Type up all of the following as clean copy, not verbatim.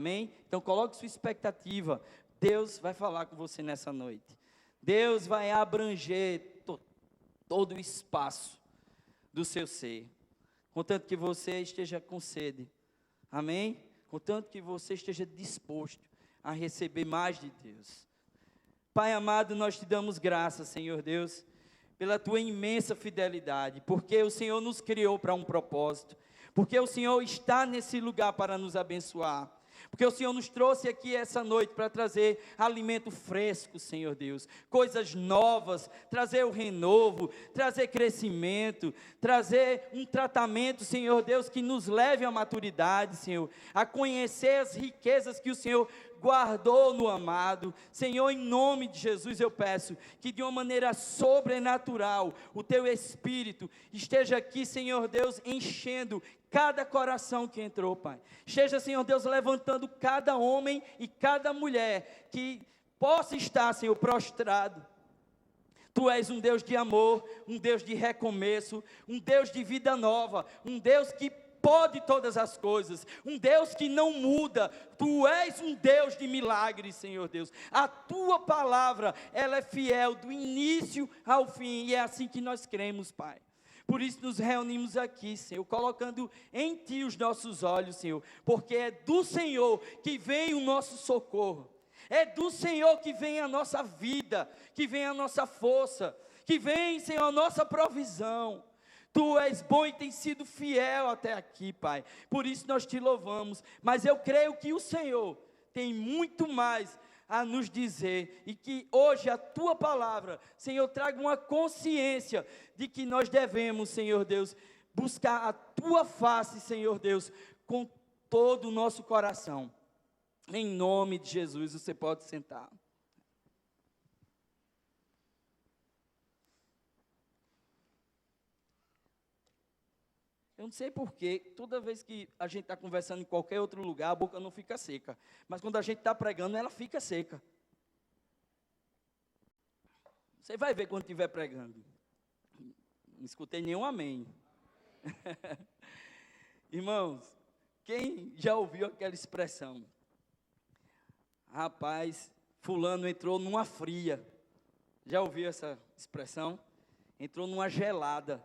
Amém? Então coloque sua expectativa. Deus vai falar com você nessa noite. Deus vai abranger todo o espaço do seu ser. Contanto que você esteja com sede. Amém? Contanto que você esteja disposto a receber mais de Deus. Pai amado, nós te damos graças, Senhor Deus, pela tua imensa fidelidade, porque o Senhor nos criou para um propósito, porque o Senhor está nesse lugar para nos abençoar. Porque o Senhor nos trouxe aqui essa noite para trazer alimento fresco, Senhor Deus, coisas novas, trazer o renovo, trazer crescimento, trazer um tratamento, Senhor Deus, que nos leve à maturidade, Senhor, a conhecer as riquezas que o Senhor guardou no amado. Senhor, em nome de Jesus eu peço que de uma maneira sobrenatural o teu Espírito esteja aqui, Senhor Deus, enchendo cada coração que entrou, Pai. Esteja, Senhor Deus, levantando cada homem e cada mulher que possa estar, Senhor, prostrado. Tu és um Deus de amor, um Deus de recomeço, um Deus de vida nova, um Deus que pode todas as coisas, um Deus que não muda. Tu és um Deus de milagres, Senhor Deus. A tua palavra, ela é fiel do início ao fim, e é assim que nós cremos, Pai. Por isso nos reunimos aqui, Senhor, colocando em Ti os nossos olhos, Senhor, porque é do Senhor que vem o nosso socorro, é do Senhor que vem a nossa vida, que vem a nossa força, que vem, Senhor, a nossa provisão. Tu és bom e tens sido fiel até aqui, Pai, por isso nós Te louvamos, mas eu creio que o Senhor tem muito mais a nos dizer, e que hoje a Tua palavra, Senhor, traga uma consciência de que nós devemos, Senhor Deus, buscar a Tua face, Senhor Deus, com todo o nosso coração. Em nome de Jesus, você pode sentar. Eu não sei porquê, toda vez que a gente está conversando em qualquer outro lugar, a boca não fica seca. Mas quando a gente está pregando, ela fica seca. Você vai ver quando estiver pregando. Não escutei nenhum amém. Irmãos, quem já ouviu aquela expressão? Rapaz, fulano entrou numa fria. Já ouviu essa expressão? Entrou numa gelada.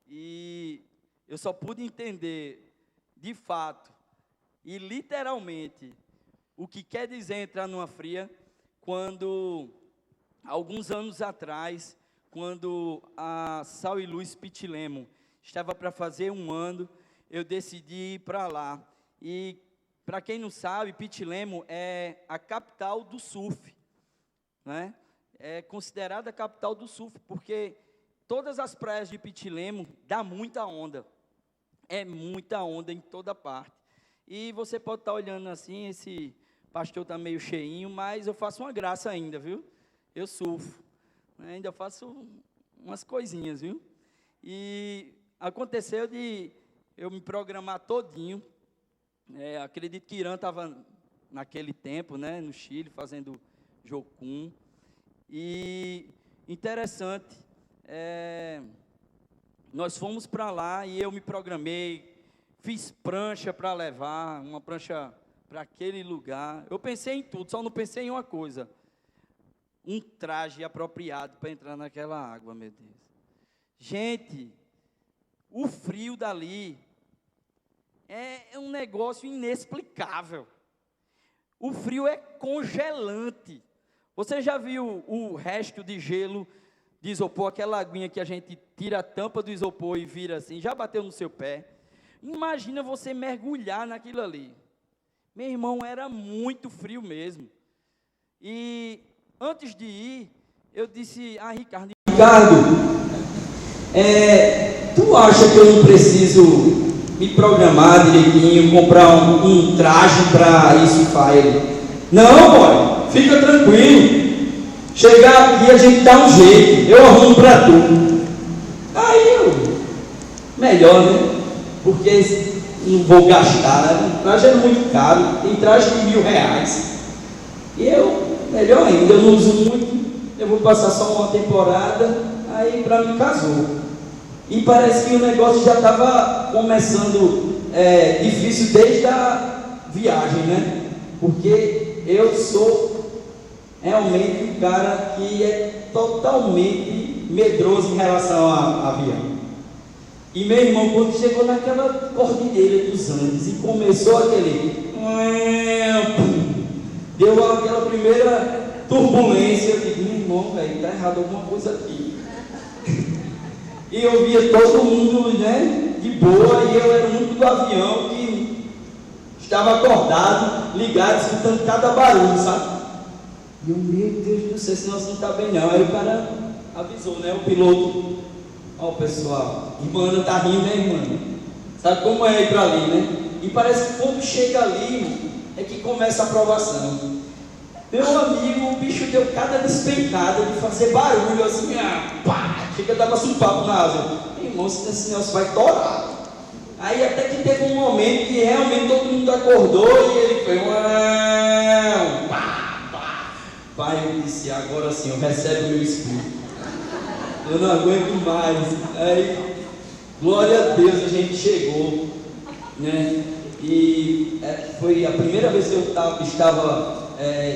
E eu só pude entender, de fato, e literalmente, o que quer dizer entrar numa fria, quando, alguns anos atrás, quando a Sal e Luz Pichilemu estava para fazer 1 ano, eu decidi ir para lá. E, para quem não sabe, Pichilemu é a capital do surf, né? É considerada a capital do surf, porque todas as praias de Pichilemu dá muita onda. É muita onda em toda parte. E você pode estar olhando assim, esse pastor está meio cheinho, mas eu faço uma graça ainda, viu? Eu surfo. Ainda faço umas coisinhas, viu? E aconteceu de eu me programar todinho. Acredito que Irã estava naquele tempo, né, no Chile, fazendo jocum. E interessante, nós fomos para lá e eu me programei, fiz prancha para levar, uma prancha para aquele lugar. Eu pensei em tudo, só não pensei em uma coisa: um traje apropriado para entrar naquela água, meu Deus. Gente, o frio dali é um negócio inexplicável. O frio é congelante. Você já viu o resto de gelo de isopor, aquela aguinha que a gente tira a tampa do isopor e vira assim, já bateu no seu pé? Imagina você mergulhar naquilo ali. Meu irmão, era muito frio mesmo. E antes de ir, eu disse a Ricardo, tu acha que eu não preciso me programar direitinho, comprar um traje para isso, Fire? Não, boy, fica tranquilo. Chegar aqui a gente dá um jeito, eu arrumo para tu. Aí melhor, né? Porque não vou gastar, né? O traje é muito caro, tem traje de R$1.000. E melhor ainda, eu não uso muito, eu vou passar só uma temporada, aí para mim casou. E parece que o negócio já estava começando difícil desde a viagem, né? Porque eu sou realmente um cara que é totalmente medroso em relação a avião. E meu irmão, quando chegou naquela cordilheira dos Andes e começou aquele... Deu aquela primeira turbulência, eu digo, meu irmão, velho, está errado alguma coisa aqui. E eu via todo mundo, né, de boa, e eu era o único do avião que estava acordado, ligado, escutando cada barulho, sabe? E eu, meu Deus do céu, esse negócio não está bem não. Aí o cara avisou, né, o piloto, ó pessoal, irmã Ana tá rindo, né, irmã? Sabe como é ir para ali, né? E parece que quando chega ali, é que começa a aprovação. Meu amigo, o bicho deu cada despencada de fazer barulho, assim, pá, chega a dar um papo na asa. Meu irmão, esse negócio vai torar. Aí até que teve um momento que realmente todo mundo acordou e ele foi pá, pá. Pai, eu disse, agora sim, eu recebo o meu espírito. Eu não aguento mais. Aí, glória a Deus, a gente chegou, né? E foi a primeira vez que eu estava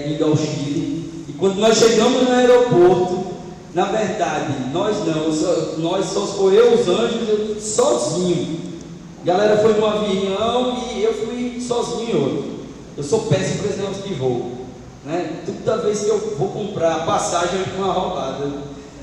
indo ao Chile. E quando nós chegamos no aeroporto, na verdade, nós só foi eu, os anjos, eu sozinho. A galera foi no avião e eu fui sozinho em outro. Eu sou péssimo para esse negócio de voo, né? Toda vez que eu vou comprar passagem, eu uma roubada.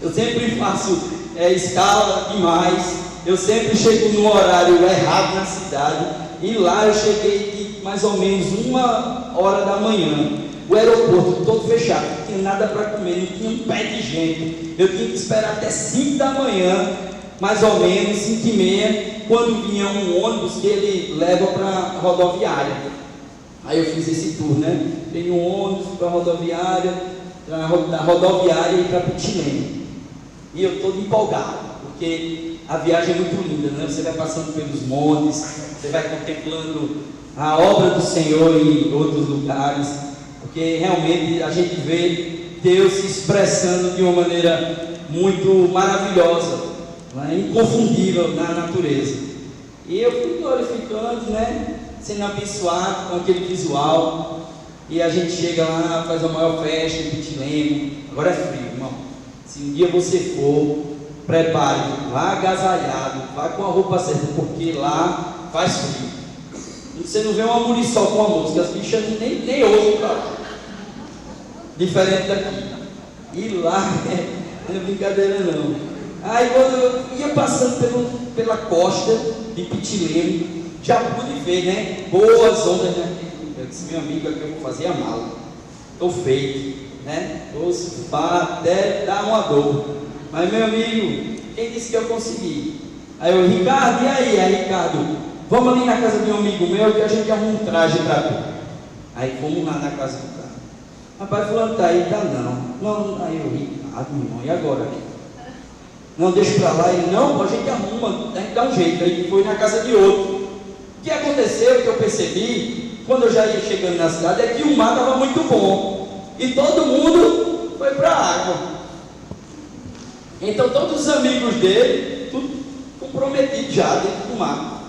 Eu sempre faço escala demais. Eu sempre chego no horário errado na cidade. E lá eu cheguei de mais ou menos 1h da manhã. O aeroporto todo fechado, não tinha nada para comer, não tinha um pé de gente. Eu tinha que esperar até 5 da manhã, mais ou menos, 5h30, quando vinha um ônibus que ele leva para a rodoviária. Aí eu fiz esse tour, né? Peguei um ônibus para a rodoviária, da rodoviária e para Pichilene. E eu todo empolgado, porque a viagem é muito linda, né? Você vai passando pelos montes, você vai contemplando a obra do Senhor em outros lugares, porque realmente a gente vê Deus se expressando de uma maneira muito maravilhosa, né? Inconfundível na natureza. E eu fui glorificando, né? Sendo abençoado com aquele visual. E a gente chega lá, faz a maior festa em Pichilene. Agora é frio, irmão. Se um dia você for, prepare, vá agasalhado, vá com a roupa certa, porque lá faz frio. Você não vê uma muriçoca com a música, as bichas nem ouvem pra lá. Diferente daqui. E lá não é brincadeira não. Aí quando eu ia passando pela costa de Pichilene, já pude ver, né? Boas ondas, né? Eu disse, meu amigo, aqui eu vou fazer a mala. Estou feito, né? Vou surfar até dar uma dor. Mas meu amigo, quem disse que eu consegui? Aí eu, Ricardo, e aí? Aí Ricardo, vamos ali na casa de um amigo meu que a gente arruma um traje para tu. Aí fomos lá na casa do cara. Rapaz, fulano tá aí, tá não. Aí eu, Ricardo, meu irmão, e agora? Não, deixa pra lá. Ele, não, a gente arruma, a gente dá um jeito. Aí foi na casa de outro. O que aconteceu, que eu percebi, quando eu já ia chegando na cidade, é que o mar estava muito bom. E todo mundo foi para a água. Então todos os amigos dele, tudo comprometido já dentro do mar.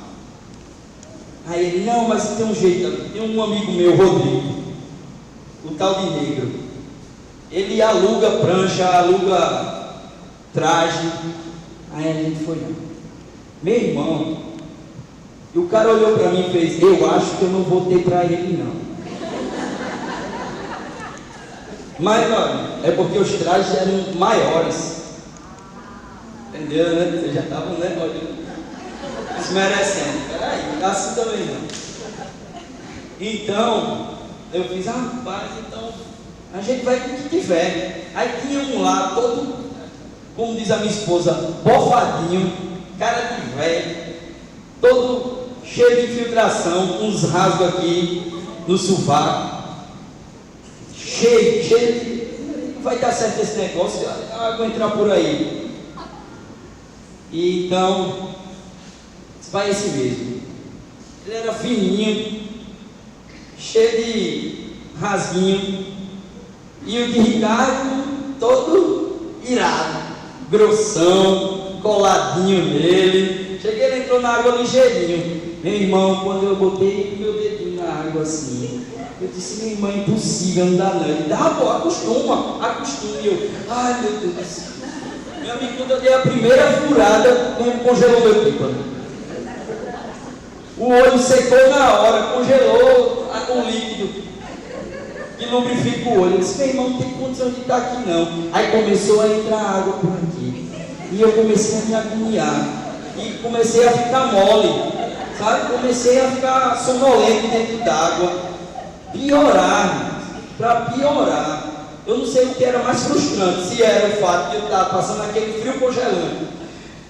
Aí ele, não, mas tem um jeito, tem um amigo meu, Rodrigo, o tal de negro. Ele aluga prancha, aluga traje. Aí a gente foi lá. Meu irmão, e o cara olhou para mim e fez, eu acho que eu não vou ter para ele não. Mas olha, é porque os trajes eram maiores. Entendeu, né? Vocês já estavam, né? Olha, desmerecendo. Peraí, assim também não. Então, eu fiz, rapaz, então a gente vai com o que tiver. Aí tinha um lá, todo, como diz a minha esposa, bofadinho, cara de velho, todo cheio de infiltração, com uns rasgos aqui no sovaco, cheio de... Não vai dar certo esse negócio, vou entrar por aí. E então, vai esse mesmo. Ele era fininho, cheio de rasguinho, e o de Ricardo todo irado, grossão, coladinho nele. Cheguei, ele entrou na água ligeirinho. Meu irmão, quando eu botei meu dedinho na água, água assim. Eu disse, minha irmã, impossível, não dá não. Ele dá, pô, acostuma. E eu, ai meu Deus do céu. Meu amigo, quando eu dei a primeira furada, congelou meu tímpano. O olho secou na hora, congelou o líquido que lubrifica o olho. Eu disse, meu irmão, não tem condição de estar aqui não. Aí começou a entrar água por aqui. E eu comecei a me agoniar. E comecei a ficar mole. Sabe? Comecei a ficar sonolento dentro d'água. Para piorar. Eu não sei o que era mais frustrante. Se era o fato de eu estar passando aquele frio congelante.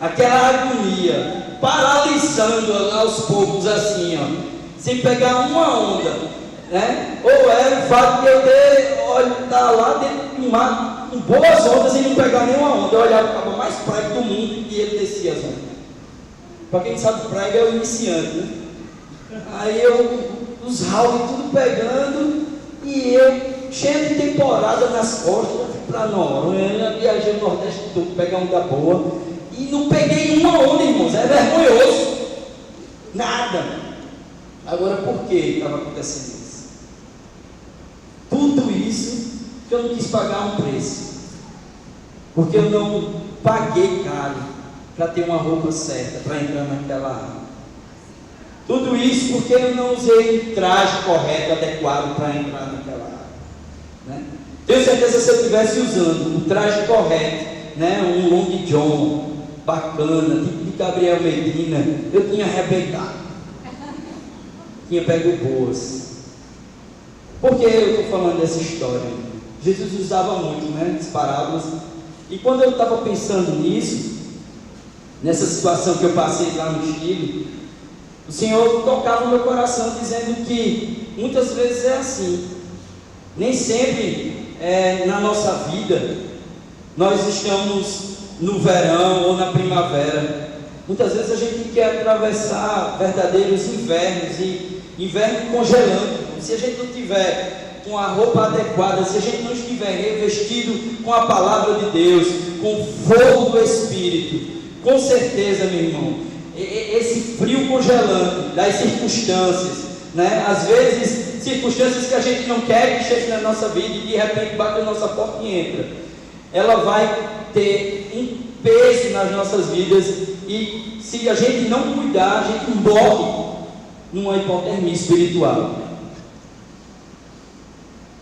Aquela agonia. Paralisando aos poucos assim, ó. Sem pegar uma onda. Né? Ou era o fato de eu estar lá dentro do mar com boas ondas e não pegar nenhuma onda. Eu olhava para o cabo mais prego do mundo e ele descia as ondas. Para quem sabe, prego é o iniciante, né? Aí os rounds tudo pegando e eu cheio de temporada nas costas para Noronha, viajei o Nordeste todo, pegar onda boa e não peguei uma onda, irmãos, é vergonhoso. Nada. Agora, por que estava acontecendo isso? Tudo isso que eu não quis pagar um preço, porque eu não paguei caro para ter uma roupa certa para entrar naquela água. Tudo isso porque eu não usei o traje correto, adequado para entrar naquela água. Né? Tenho certeza que se eu estivesse usando o traje correto, né, um long john bacana, tipo de Gabriel Medina, eu tinha arrebentado, tinha pego boas. Por que eu estou falando dessa história? Jesus usava muito, né, as parábolas. E quando eu estava pensando nisso, nessa situação que eu passei lá no Chile, o Senhor tocava no meu coração dizendo que muitas vezes é assim. Nem sempre na nossa vida nós estamos no verão ou na primavera. Muitas vezes a gente quer atravessar verdadeiros invernos e inverno congelante. Se a gente não tiver com a roupa adequada, se a gente não estiver revestido com a palavra de Deus, com o fogo do Espírito, com certeza, meu irmão, esse frio congelante das circunstâncias, né? Às vezes circunstâncias que a gente não quer que chegue na nossa vida e de repente bate na nossa porta e entra, ela vai ter um peso nas nossas vidas e se a gente não cuidar, a gente morre numa hipotermia espiritual.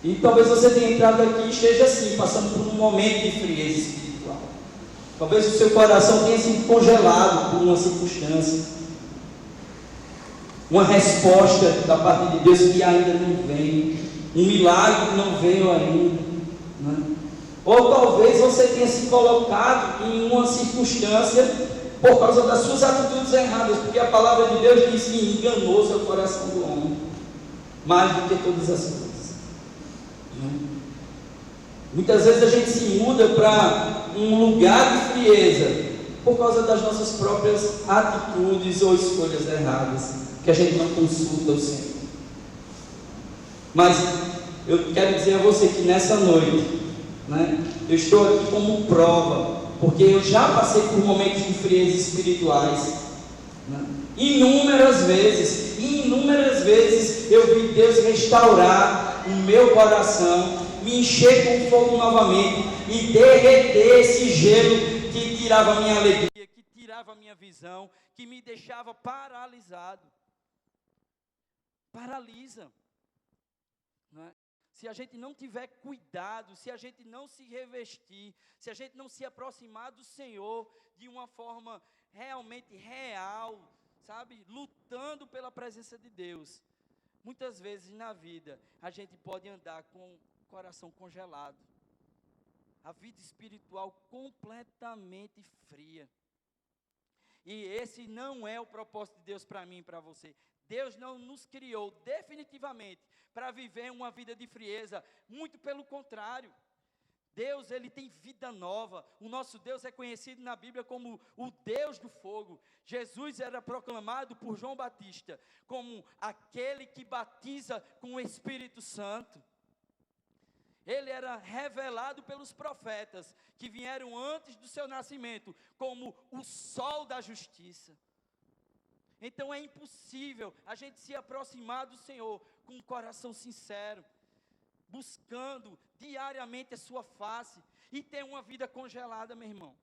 E talvez você tenha entrado aqui e esteja assim, passando por um momento de frieza espiritual. Talvez o seu coração tenha sido congelado por uma circunstância, uma resposta da parte de Deus que ainda não vem, um milagre que não veio ainda, né? Ou talvez você tenha se colocado em uma circunstância por causa das suas atitudes erradas, porque a palavra de Deus diz que enganoso é o coração do homem, mais do que todas as coisas. Muitas vezes a gente se muda para um lugar de frieza por causa das nossas próprias atitudes ou escolhas erradas, que a gente não consulta o Senhor. Mas eu quero dizer a você que nessa noite, né, eu estou aqui como prova, porque eu já passei por momentos de frieza espirituais, né? Inúmeras vezes eu vi Deus restaurar o meu coração, me encher com fogo novamente e derreter esse gelo que tirava a minha alegria, que tirava a minha visão, que me deixava paralisado. Paralisa, não é? Se a gente não tiver cuidado, se a gente não se revestir, se a gente não se aproximar do Senhor de uma forma realmente real, sabe, lutando pela presença de Deus, muitas vezes na vida a gente pode andar com o coração congelado, a vida espiritual completamente fria. E esse não é o propósito de Deus para mim e para você. Deus não nos criou definitivamente para viver uma vida de frieza, muito pelo contrário. Deus, ele tem vida nova. O nosso Deus é conhecido na Bíblia como o Deus do fogo. Jesus era proclamado por João Batista como aquele que batiza com o Espírito Santo. Ele era revelado pelos profetas que vieram antes do seu nascimento como o sol da justiça. Então é impossível a gente se aproximar do Senhor com um coração sincero, buscando diariamente a sua face, e ter uma vida congelada, meu irmão.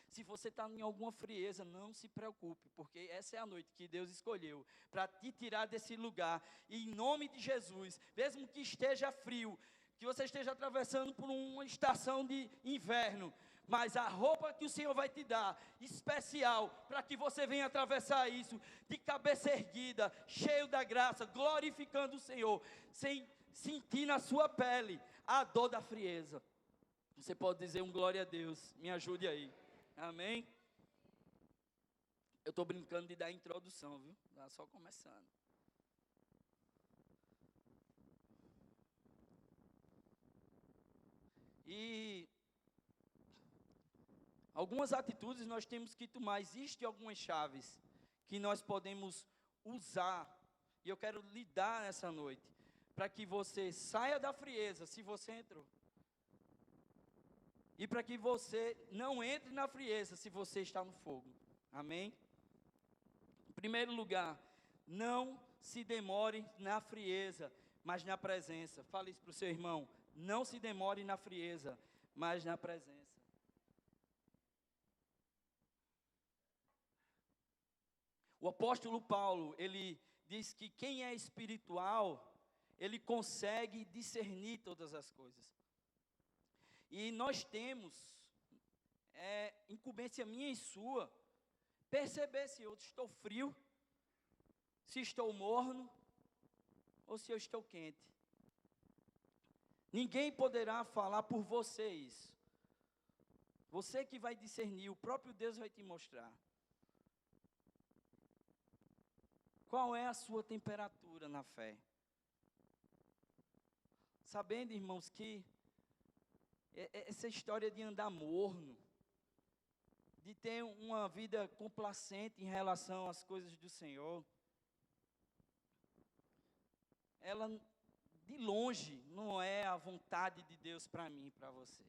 Se você está em alguma frieza, não se preocupe, porque essa é a noite que Deus escolheu para te tirar desse lugar. E em nome de Jesus, mesmo que esteja frio, que você esteja atravessando por uma estação de inverno, mas a roupa que o Senhor vai te dar, especial, para que você venha atravessar isso, de cabeça erguida, cheio da graça, glorificando o Senhor, sem sentir na sua pele a dor da frieza. Você pode dizer um glória a Deus, me ajude aí. Amém? Eu estou brincando de dar introdução, viu? Está só começando. E algumas atitudes nós temos que tomar. Existem algumas chaves que nós podemos usar. E eu quero lhe dar nessa noite. Para que você saia da frieza, se você entrou. E para que você não entre na frieza se você está no fogo. Amém? Em primeiro lugar, não se demore na frieza, mas na presença. Fale isso para o seu irmão. Não se demore na frieza, mas na presença. O apóstolo Paulo, ele diz que quem é espiritual, ele consegue discernir todas as coisas. E nós temos, incumbência minha e sua, perceber se eu estou frio, se estou morno, ou se eu estou quente. Ninguém poderá falar por você isso. Você que vai discernir, o próprio Deus vai te mostrar. Qual é a sua temperatura na fé? Sabendo, irmãos, que essa história de andar morno, de ter uma vida complacente em relação às coisas do Senhor, ela de longe não é a vontade de Deus para mim e para você.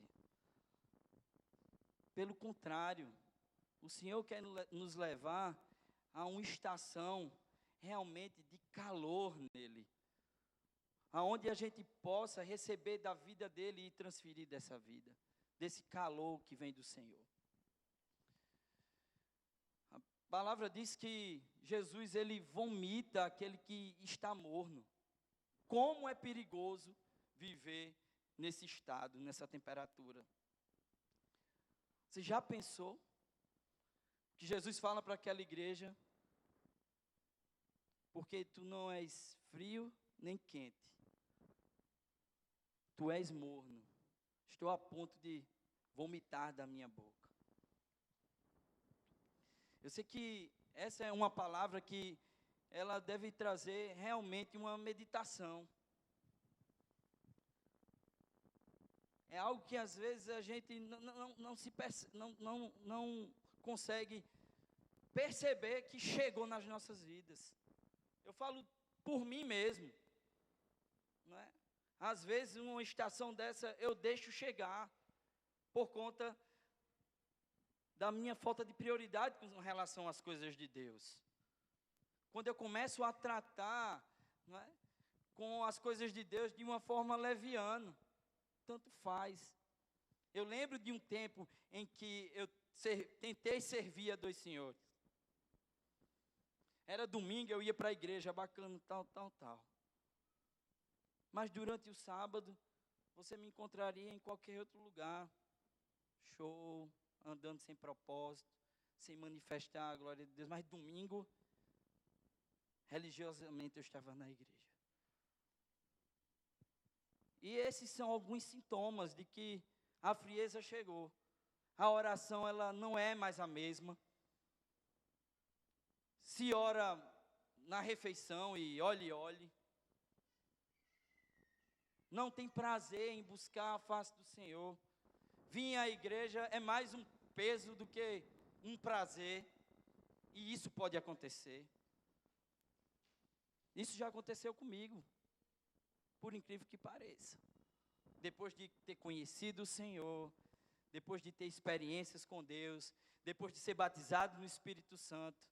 Pelo contrário, o Senhor quer nos levar a uma estação realmente de calor nele, aonde a gente possa receber da vida dele e transferir dessa vida, desse calor que vem do Senhor. A palavra diz que Jesus, ele vomita aquele que está morno. Como é perigoso viver nesse estado, nessa temperatura. Você já pensou que Jesus fala para aquela igreja: porque tu não és frio nem quente, tu és morno, estou a ponto de vomitar da minha boca. Eu sei que essa é uma palavra que ela deve trazer realmente uma meditação. É algo que às vezes a gente não consegue perceber que chegou nas nossas vidas. Eu falo por mim mesmo, não é? Às vezes uma estação dessa eu deixo chegar por conta da minha falta de prioridade com relação às coisas de Deus. Quando eu começo a tratar, não é, com as coisas de Deus de uma forma leviana, tanto faz. Eu lembro de um tempo em que eu tentei servir a dois senhores. Era domingo, eu ia para a igreja, bacana, tal. Mas durante o sábado, você me encontraria em qualquer outro lugar. Show, andando sem propósito, sem manifestar a glória de Deus. Mas domingo, religiosamente, eu estava na igreja. E esses são alguns sintomas de que a frieza chegou. A oração, ela não é mais a mesma. Se ora na refeição e olhe. Não tem prazer em buscar a face do Senhor. Vir à igreja é mais um peso do que um prazer. E isso pode acontecer. Isso já aconteceu comigo. Por incrível que pareça. Depois de ter conhecido o Senhor, depois de ter experiências com Deus, depois de ser batizado no Espírito Santo,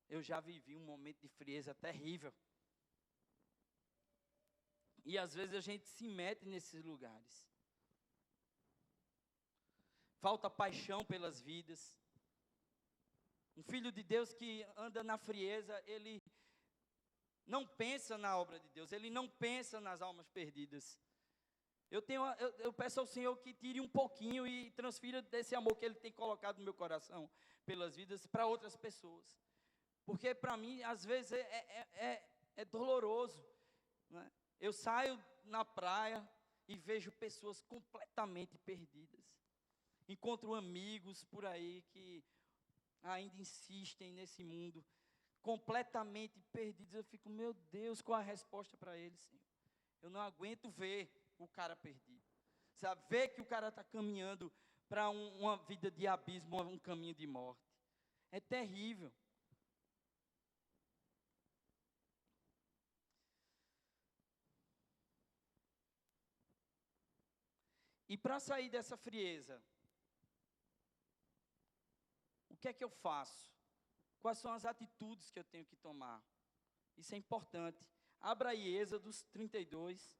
eu já vivi um momento de frieza terrível. E às vezes a gente se mete nesses lugares. Falta paixão pelas vidas. Um filho de Deus que anda na frieza, ele não pensa na obra de Deus, ele não pensa nas almas perdidas. Eu peço ao Senhor que tire um pouquinho e transfira desse amor que Ele tem colocado no meu coração pelas vidas para outras pessoas. Porque para mim, às vezes, é doloroso, né? Eu saio na praia e vejo pessoas completamente perdidas. Encontro amigos por aí que ainda insistem nesse mundo, completamente perdidos. Eu fico, meu Deus, qual a resposta para eles, Senhor? Eu não aguento ver o cara perdido. Sabe, ver que o cara está caminhando para uma vida de abismo, um caminho de morte. É terrível. E para sair dessa frieza, o que é que eu faço? Quais são as atitudes que eu tenho que tomar? Isso é importante. Abra aí Êxodos 32.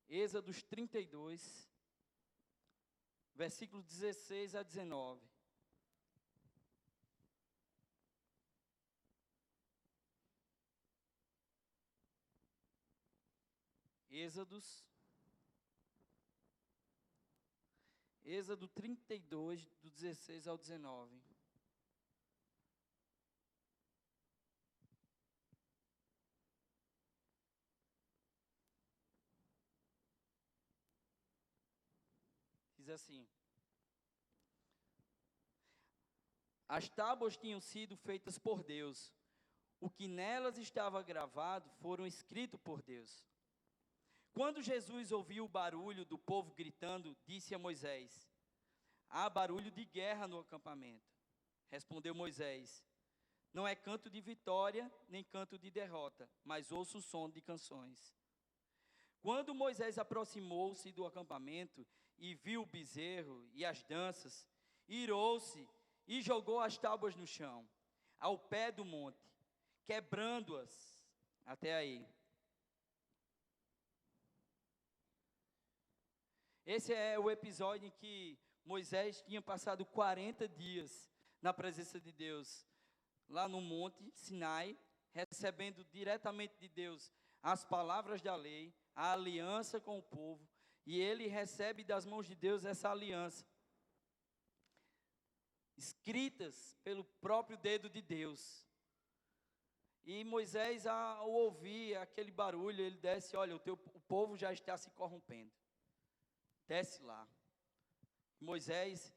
Êxodos 32, versículos 16 a 19. Êxodo 32, do 16 ao 19. Diz assim: as tábuas tinham sido feitas por Deus. O que nelas estava gravado foram escritos por Deus. Quando Jesus ouviu o barulho do povo gritando, disse a Moisés: há barulho de guerra no acampamento. Respondeu Moisés: não é canto de vitória, nem canto de derrota, mas ouço o som de canções. Quando Moisés aproximou-se do acampamento e viu o bezerro e as danças, irou-se e jogou as tábuas no chão, ao pé do monte, quebrando-as. Até aí. Esse é o episódio em que Moisés tinha passado 40 dias na presença de Deus, lá no monte Sinai, recebendo diretamente de Deus as palavras da lei, a aliança com o povo, e ele recebe das mãos de Deus essa aliança, escritas pelo próprio dedo de Deus. E Moisés, ao ouvir aquele barulho, ele desce: olha, o povo já está se corrompendo. Desce lá. Moisés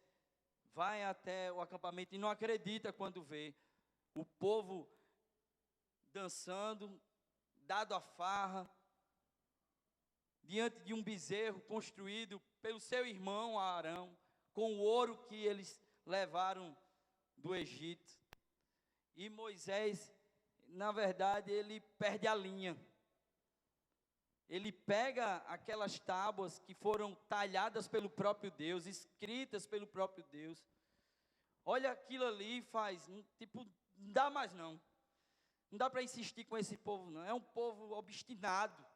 vai até o acampamento e não acredita quando vê o povo dançando, dado a farra, diante de um bezerro construído pelo seu irmão Arão, com o ouro que eles levaram do Egito. E Moisés, na verdade, ele perde a linha. Ele pega aquelas tábuas que foram talhadas pelo próprio Deus, escritas pelo próprio Deus. Olha aquilo ali e faz, tipo, não dá mais não. Não dá para insistir com esse povo não. É um povo obstinado,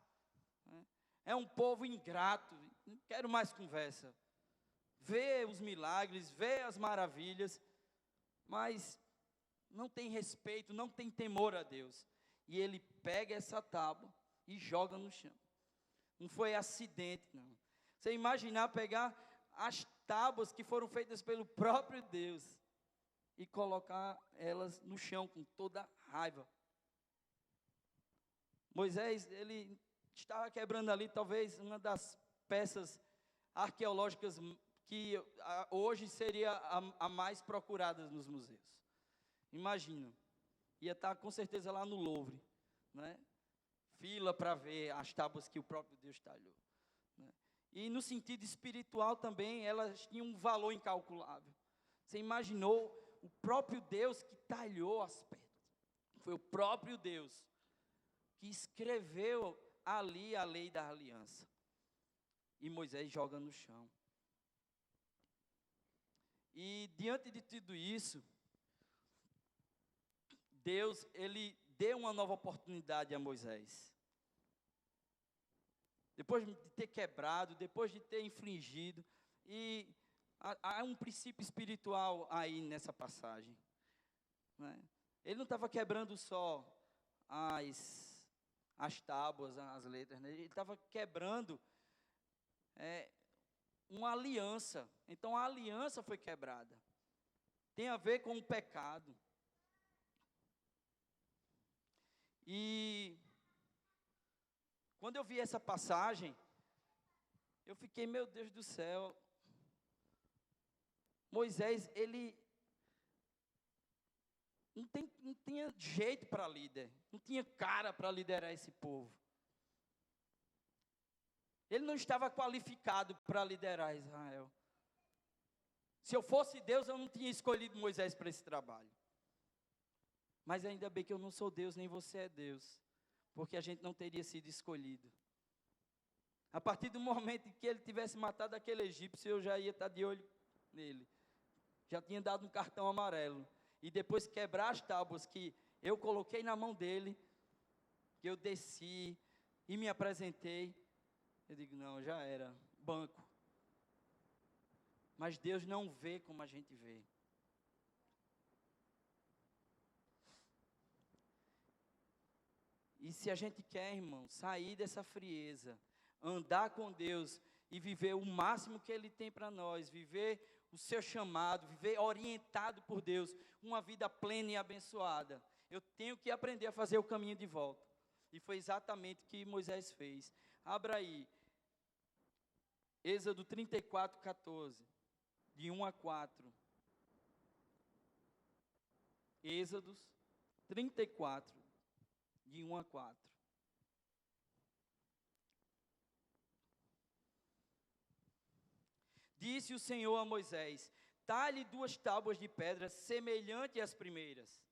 né? É um povo ingrato. Não quero mais conversa. Vê os milagres, vê as maravilhas, mas não tem respeito, não tem temor a Deus. E ele pega essa tábua e joga no chão. Não foi acidente, não. Você imaginar pegar as tábuas que foram feitas pelo próprio Deus e colocar elas no chão com toda raiva. Moisés, ele estava quebrando ali talvez uma das peças arqueológicas que hoje seria a mais procurada nos museus. Imagina, ia estar com certeza lá no Louvre, né? Fila para ver as tábuas que o próprio Deus talhou, né? E no sentido espiritual também, elas tinham um valor incalculável. Você imaginou o próprio Deus que talhou as pedras? Foi o próprio Deus que escreveu ali a lei da aliança. E Moisés joga no chão. E diante de tudo isso, Deus, ele deu uma nova oportunidade a Moisés. Depois de ter quebrado, depois de ter infringido, e há um princípio espiritual aí nessa passagem, né? Ele não estava quebrando só as tábuas, as letras, né? Ele estava quebrando uma aliança. Então a aliança foi quebrada. Tem a ver com o pecado. E quando eu vi essa passagem, eu fiquei, meu Deus do céu. Moisés, ele não tinha jeito para líder, não tinha cara para liderar esse povo. Ele não estava qualificado para liderar Israel. Se eu fosse Deus, eu não tinha escolhido Moisés para esse trabalho. Mas ainda bem que eu não sou Deus, nem você é Deus, porque a gente não teria sido escolhido. A partir do momento em que ele tivesse matado aquele egípcio, eu já ia estar de olho nele. Já tinha dado um cartão amarelo. E depois quebrar as tábuas que eu coloquei na mão dele, que eu desci e me apresentei, eu digo, não, já era, banco. Mas Deus não vê como a gente vê. E se a gente quer, irmão, sair dessa frieza, andar com Deus e viver o máximo que Ele tem para nós, viver o seu chamado, viver orientado por Deus, uma vida plena e abençoada, eu tenho que aprender a fazer o caminho de volta. E foi exatamente o que Moisés fez. Abra aí, Êxodo 34, 14, de 1 a 4. Êxodos 34, de 1 a 4. Disse o Senhor a Moisés: talhe 2 tábuas de pedra semelhantes às primeiras,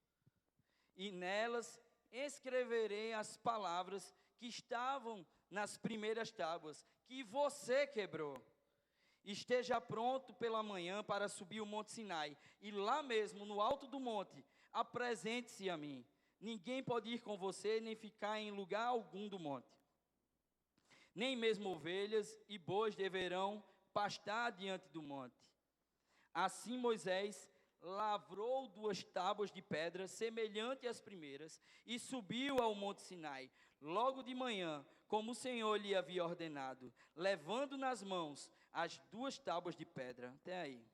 e nelas escreverei as palavras que estavam nas primeiras tábuas, que você quebrou. Esteja pronto pela manhã para subir o monte Sinai, e lá mesmo, no alto do monte, apresente-se a mim. Ninguém pode ir com você, nem ficar em lugar algum do monte. Nem mesmo ovelhas e bois deverão pastar diante do monte. Assim Moisés lavrou 2 tábuas de pedra, semelhante às primeiras, e subiu ao monte Sinai, logo de manhã, como o Senhor lhe havia ordenado, levando nas mãos as 2 tábuas de pedra. Até aí.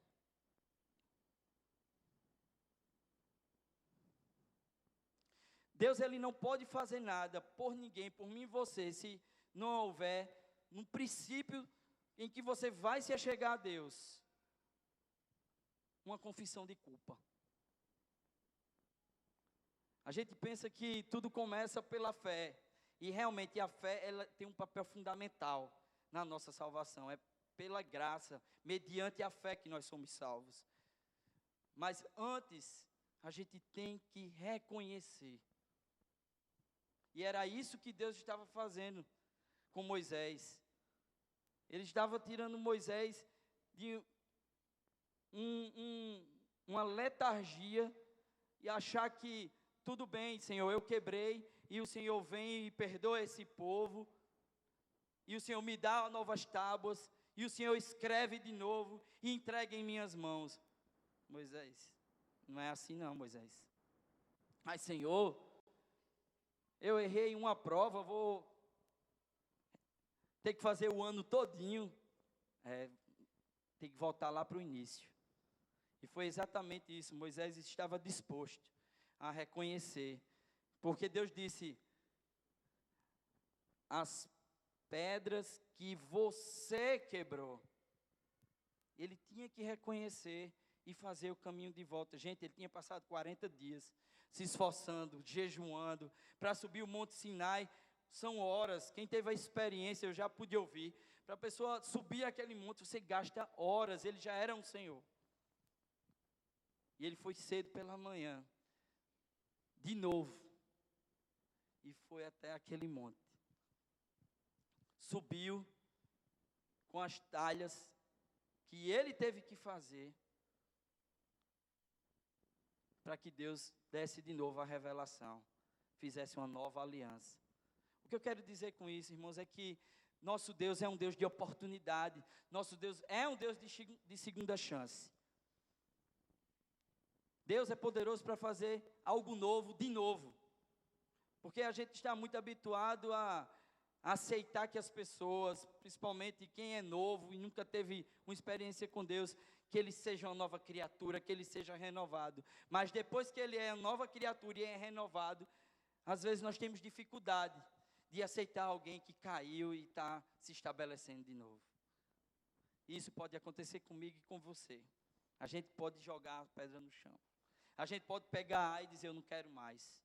Deus, ele não pode fazer nada por ninguém, por mim e você, se não houver um princípio em que você vai se achegar a Deus, uma confissão de culpa. A gente pensa que tudo começa pela fé, e realmente a fé, ela tem um papel fundamental na nossa salvação. É pela graça, mediante a fé que nós somos salvos. Mas antes, a gente tem que reconhecer. E era isso que Deus estava fazendo com Moisés. Ele estava tirando Moisés de uma letargia e achar que tudo bem, Senhor, eu quebrei e o Senhor vem e perdoa esse povo e o Senhor me dá novas tábuas e o Senhor escreve de novo e entrega em minhas mãos. Moisés, não é assim não, Moisés. Mas Senhor, eu errei uma prova, vou ter que fazer o ano todinho, tem que voltar lá para o início. E foi exatamente isso, Moisés estava disposto a reconhecer, porque Deus disse, as pedras que você quebrou, ele tinha que reconhecer e fazer o caminho de volta. Gente, ele tinha passado 40 dias se esforçando, jejuando, para subir o monte Sinai. São horas, quem teve a experiência, eu já pude ouvir, para a pessoa subir aquele monte, você gasta horas, ele já era um Senhor. E ele foi cedo pela manhã, de novo, e foi até aquele monte. Subiu com as talhas que ele teve que fazer, para que Deus desse de novo a revelação, fizesse uma nova aliança. O que eu quero dizer com isso, irmãos, é que nosso Deus é um Deus de oportunidade, nosso Deus é um Deus de segunda chance. Deus é poderoso para fazer algo novo, de novo. Porque a gente está muito habituado a aceitar que as pessoas, principalmente quem é novo e nunca teve uma experiência com Deus, que ele seja uma nova criatura, que ele seja renovado. Mas depois que ele é uma nova criatura e é renovado, às vezes nós temos dificuldade de aceitar alguém que caiu e está se estabelecendo de novo. Isso pode acontecer comigo e com você. A gente pode jogar a pedra no chão. A gente pode pegar e dizer, eu não quero mais.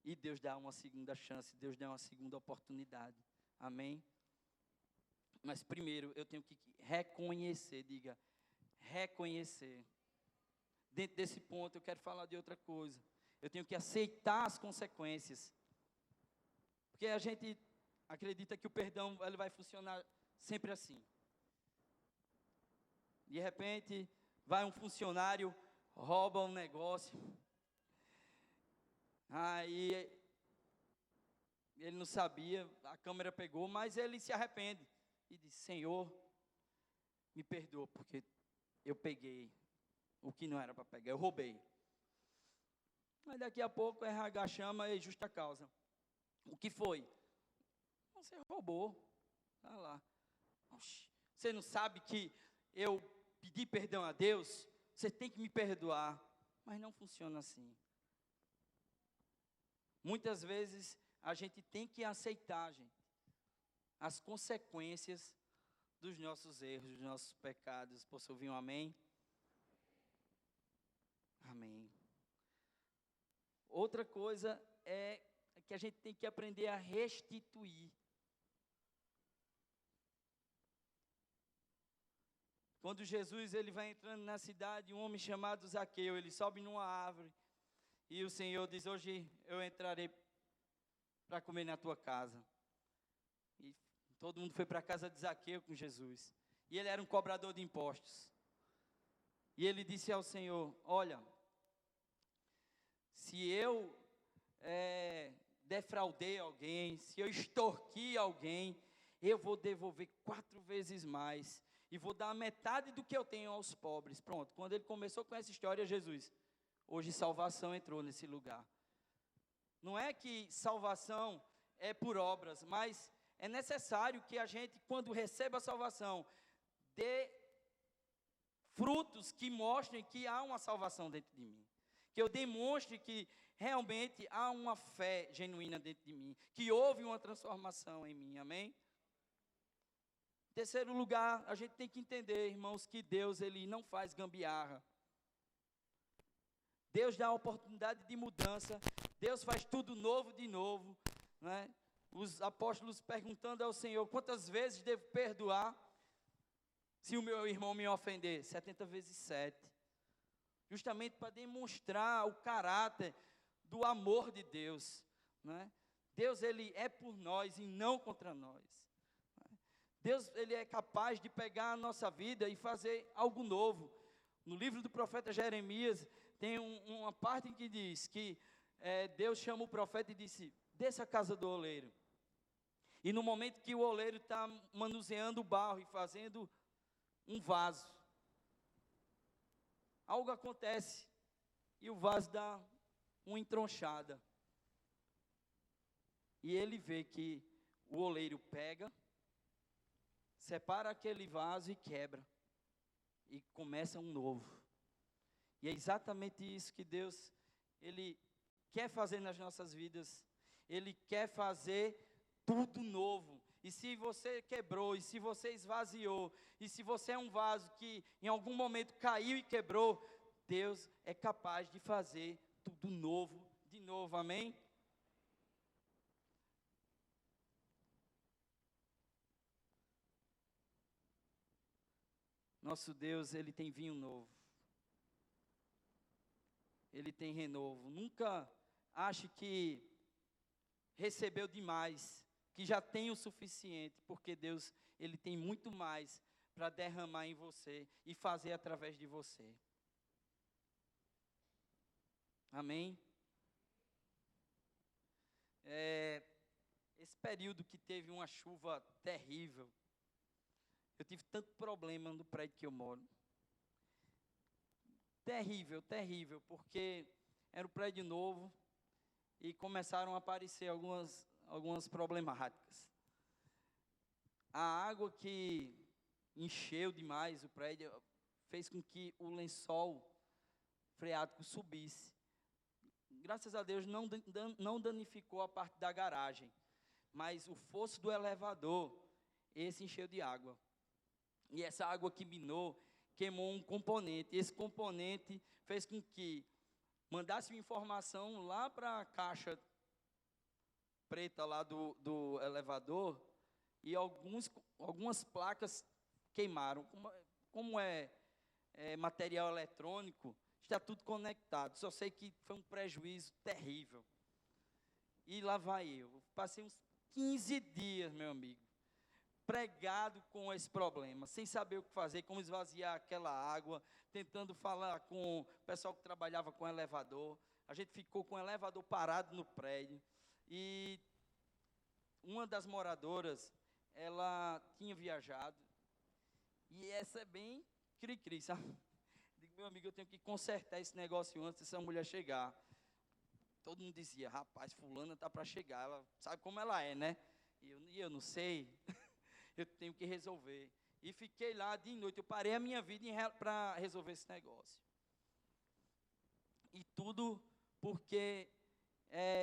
E Deus dá uma segunda chance, Deus dá uma segunda oportunidade. Amém? Mas primeiro eu tenho que reconhecer, diga, reconhecer. Dentro desse ponto eu quero falar de outra coisa. Eu tenho que aceitar as consequências. Porque a gente acredita que o perdão ele vai funcionar sempre assim. De repente, vai um funcionário, rouba um negócio. Aí, ele não sabia, a câmera pegou, mas ele se arrepende. E diz, Senhor, me perdoa, porque eu peguei o que não era para pegar, eu roubei. Mas daqui a pouco, o RH chama e justa causa. O que foi? Você roubou. Está lá. Oxi, você não sabe que eu pedi perdão a Deus? Você tem que me perdoar. Mas não funciona assim. Muitas vezes a gente tem que aceitar, gente, as consequências dos nossos erros, dos nossos pecados. Posso ouvir um amém? Amém. Outra coisa é que a gente tem que aprender a restituir. Quando Jesus ele vai entrando na cidade, um homem chamado Zaqueu, ele sobe numa árvore. E o Senhor diz, hoje eu entrarei para comer na tua casa. E todo mundo foi para a casa de Zaqueu com Jesus. E ele era um cobrador de impostos. E ele disse ao Senhor, olha, se eu defraudei alguém, se eu extorqui alguém, eu vou devolver 4 vezes mais. E vou dar metade do que eu tenho aos pobres. Pronto, quando ele começou com essa história, Jesus, hoje salvação entrou nesse lugar. Não é que salvação é por obras, mas é necessário que a gente, quando receba a salvação, dê frutos que mostrem que há uma salvação dentro de mim. Que eu demonstre que realmente há uma fé genuína dentro de mim. Que houve uma transformação em mim, amém? Em terceiro lugar, a gente tem que entender, irmãos, que Deus ele não faz gambiarra. Deus dá a oportunidade de mudança. Deus faz tudo novo de novo, né? Os apóstolos perguntando ao Senhor, quantas vezes devo perdoar se o meu irmão me ofender? 70 vezes 7. Justamente para demonstrar o caráter do amor de Deus, né? Deus ele é por nós e não contra nós. Deus ele é capaz de pegar a nossa vida e fazer algo novo. No livro do profeta Jeremias, tem uma parte em que diz que Deus chama o profeta e disse, desça a casa do oleiro. E no momento que o oleiro está manuseando o barro e fazendo um vaso, algo acontece e o vaso dá uma entronchada. E ele vê que o oleiro pega, separa aquele vaso e quebra. E começa um novo. E é exatamente isso que Deus, ele quer fazer nas nossas vidas. Ele quer fazer tudo novo. E se você quebrou, e se você esvaziou, e se você é um vaso que em algum momento caiu e quebrou, Deus é capaz de fazer tudo novo, de novo, amém? Nosso Deus, ele tem vinho novo. Ele tem renovo. Nunca ache que recebeu demais, que já tem o suficiente, porque Deus, ele tem muito mais para derramar em você e fazer através de você. Amém? Esse período que teve uma chuva terrível, eu tive tanto problema no prédio que eu moro. Terrível, terrível, porque era um prédio novo e começaram a aparecer algumas problemáticas. A água que encheu demais o prédio fez com que o lençol freático subisse. Graças a Deus não danificou a parte da garagem, mas o fosso do elevador, esse encheu de água. E essa água que minou, queimou um componente. Esse componente fez com que mandasse uma informação lá para a caixa preta lá do elevador e algumas placas queimaram. Como é material eletrônico, está tudo conectado. Só sei que foi um prejuízo terrível. E lá vai eu. Passei uns 15 dias, meu amigo, pregado com esse problema, sem saber o que fazer, como esvaziar aquela água, tentando falar com o pessoal que trabalhava com elevador. A gente ficou com o elevador parado no prédio. E uma das moradoras, ela tinha viajado. E essa é bem cri-cri, sabe? Digo, meu amigo, eu tenho que consertar esse negócio antes dessa mulher chegar. Todo mundo dizia, rapaz, fulana está para chegar. Ela sabe como ela é, né? E eu não sei. Eu tenho que resolver. E fiquei lá de noite. Eu parei a minha vida para resolver esse negócio. E tudo porque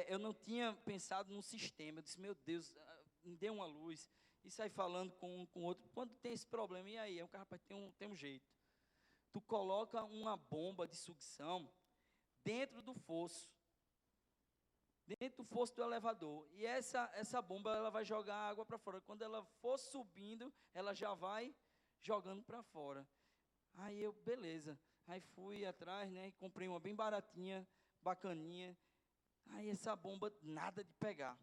eu não tinha pensado no sistema. Eu disse, meu Deus, me dê uma luz. E saí falando com um com o outro. Quando tem esse problema, e aí? O cara, rapaz, tem um jeito. Tu coloca uma bomba de sucção dentro do fosso. Dentro do fosso do elevador. E essa bomba, ela vai jogar a água para fora. Quando ela for subindo, ela já vai jogando para fora. Aí eu, beleza. Aí fui atrás, né, e comprei uma bem baratinha, bacaninha. Aí essa bomba, nada de pegar.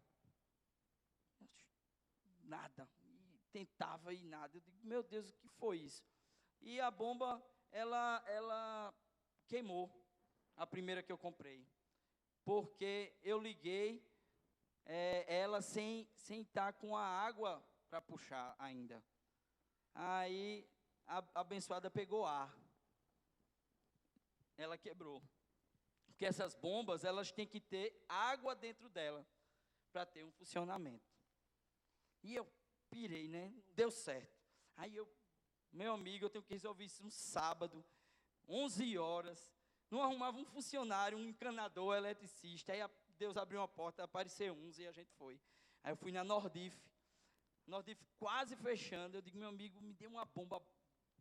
Nada. E tentava e nada. Eu digo, meu Deus, o que foi isso? E a bomba, ela queimou. A primeira que eu comprei. Porque eu liguei ela sem estar com a água para puxar ainda. Aí a abençoada pegou ar. Ela quebrou. Porque essas bombas, elas têm que ter água dentro dela para ter um funcionamento. E eu pirei, né? Não deu certo. Aí meu amigo, eu tenho que resolver isso um sábado, 11 horas. Não arrumava um funcionário, um encanador, eletricista. Aí Deus abriu uma porta, apareceu uns e a gente foi. Aí eu fui na Nordif quase fechando. Eu digo, meu amigo, me dê uma bomba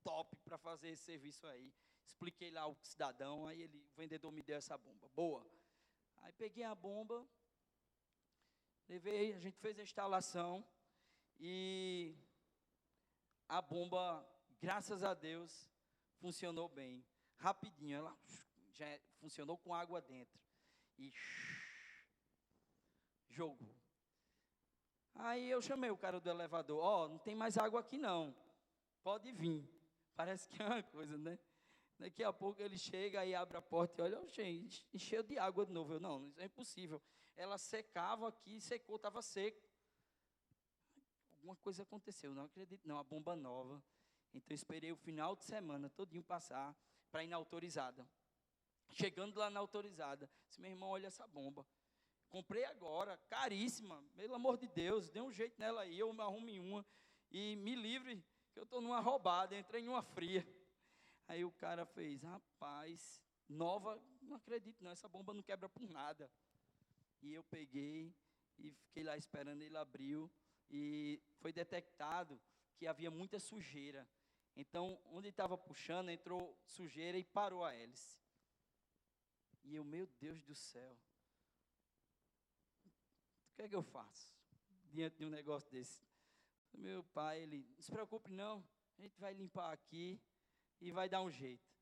top para fazer esse serviço aí. Expliquei lá ao cidadão, aí o vendedor me deu essa bomba. Boa. Aí peguei a bomba, levei, a gente fez a instalação e a bomba, graças a Deus, funcionou bem. Rapidinho, ela já funcionou com água dentro. E jogou. Aí eu chamei o cara do elevador, não tem mais água aqui não, pode vir. Parece que é uma coisa, né? Daqui a pouco ele chega e abre a porta e olha, encheu de água de novo. Eu, não, isso é impossível. Ela secava aqui, secou, estava seco. Alguma coisa aconteceu, não acredito não, a bomba nova. Então eu esperei o final de semana todinho passar para ir na autorizada. Chegando lá na autorizada, disse, meu irmão, olha essa bomba. Comprei agora, caríssima, pelo amor de Deus, dê um jeito nela aí, eu me arrumo em uma e me livre, que eu estou numa roubada, entrei em uma fria. Aí o cara fez, rapaz, nova, não acredito não, essa bomba não quebra por nada. E eu peguei e fiquei lá esperando, ele abriu e foi detectado que havia muita sujeira. Então, onde estava puxando, entrou sujeira e parou a hélice. E eu, meu Deus do céu, o que é que eu faço diante de um negócio desse? Meu pai, ele, não se preocupe não, a gente vai limpar aqui e vai dar um jeito.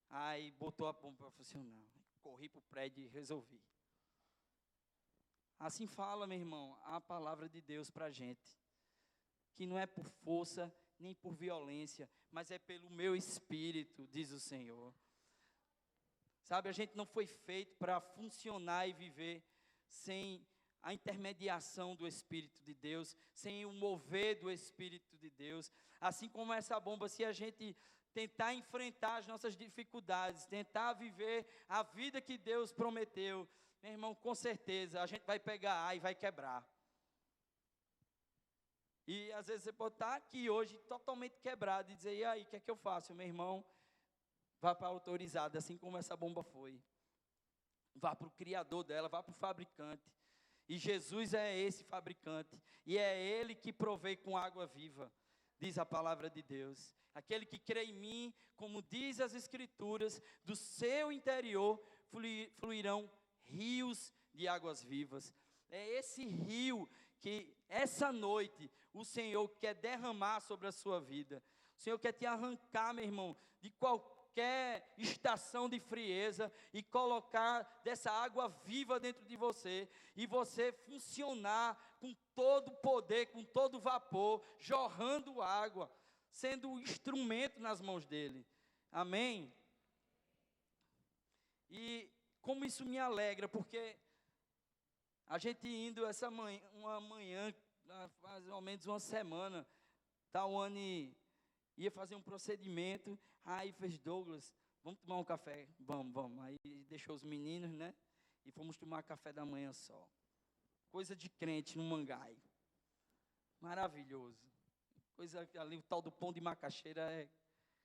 Aí botou a bomba para funcionar. Corri para o prédio e resolvi. Assim fala, meu irmão, a palavra de Deus para a gente. Que não é por força, nem por violência, mas é pelo meu espírito, diz o Senhor. Sabe, a gente não foi feito para funcionar e viver sem a intermediação do Espírito de Deus, sem o mover do Espírito de Deus. Assim como essa bomba, se a gente tentar enfrentar as nossas dificuldades, tentar viver a vida que Deus prometeu, meu irmão, com certeza a gente vai pegar ar e vai quebrar. E às vezes você pode estar aqui hoje totalmente quebrado e dizer, e aí, o que é que eu faço? Meu irmão, vá para a autorizada, assim como essa bomba foi. Vá para o criador dela, vá para o fabricante. E Jesus é esse fabricante. E é Ele que provê com água viva, diz a palavra de Deus. Aquele que crê em mim, como diz as Escrituras, do seu interior fluirão rios de águas vivas. É esse rio que essa noite o Senhor quer derramar sobre a sua vida. O Senhor quer te arrancar, meu irmão, de qualquer estação de frieza e colocar dessa água viva dentro de você e você funcionar com todo o poder, com todo o vapor, jorrando água, sendo um instrumento nas mãos dele. Amém? E como isso me alegra, porque a gente indo essa manhã, mais ou menos uma semana, Tawane ia fazer um procedimento, aí fez, Douglas, vamos tomar um café? Vamos. Aí deixou os meninos, né? E fomos tomar café da manhã só. Coisa de crente no Mangai. Maravilhoso. Coisa ali, o tal do pão de macaxeira é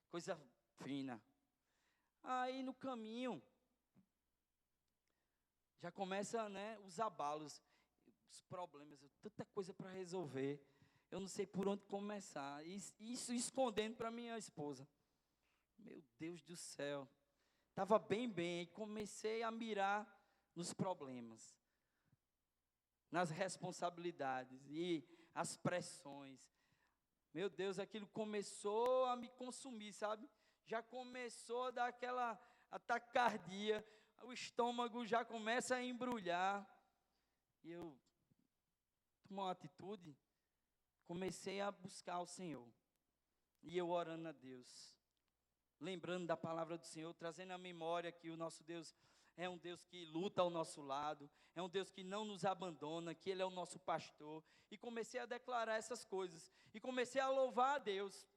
coisa fina. Aí no caminho, já começa, né, os abalos, os problemas, tanta coisa para resolver. Eu não sei por onde começar. Isso escondendo para minha esposa. Meu Deus do céu. Estava bem, e comecei a mirar nos problemas, nas responsabilidades e as pressões. Meu Deus, aquilo começou a me consumir, sabe? Já começou a dar aquela taquicardia, o estômago já começa a embrulhar. E eu tomei uma atitude, comecei a buscar o Senhor. E eu orando a Deus, lembrando da palavra do Senhor, trazendo à memória que o nosso Deus é um Deus que luta ao nosso lado, é um Deus que não nos abandona, que Ele é o nosso pastor. E comecei a declarar essas coisas, e comecei a louvar a Deus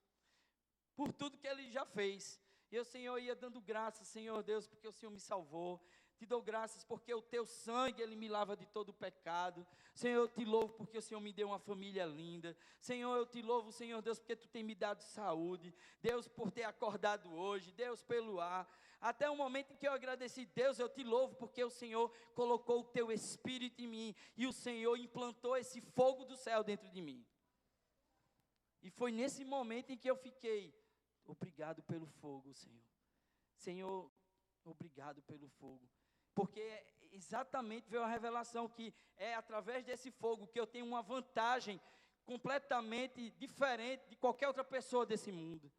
por tudo que Ele já fez. E o Senhor ia dando graças, Senhor Deus, porque o Senhor me salvou. Te dou graças porque o teu sangue, ele me lava de todo o pecado. Senhor, eu te louvo porque o Senhor me deu uma família linda. Senhor, eu te louvo, Senhor Deus, porque tu tem me dado saúde. Deus, por ter acordado hoje. Deus, pelo ar. Até o momento em que eu agradeci, Deus, eu te louvo porque o Senhor colocou o teu Espírito em mim. E o Senhor implantou esse fogo do céu dentro de mim. E foi nesse momento em que eu fiquei, obrigado pelo fogo, Senhor. Senhor, obrigado pelo fogo. Porque exatamente veio a revelação que é através desse fogo que eu tenho uma vantagem completamente diferente de qualquer outra pessoa desse mundo.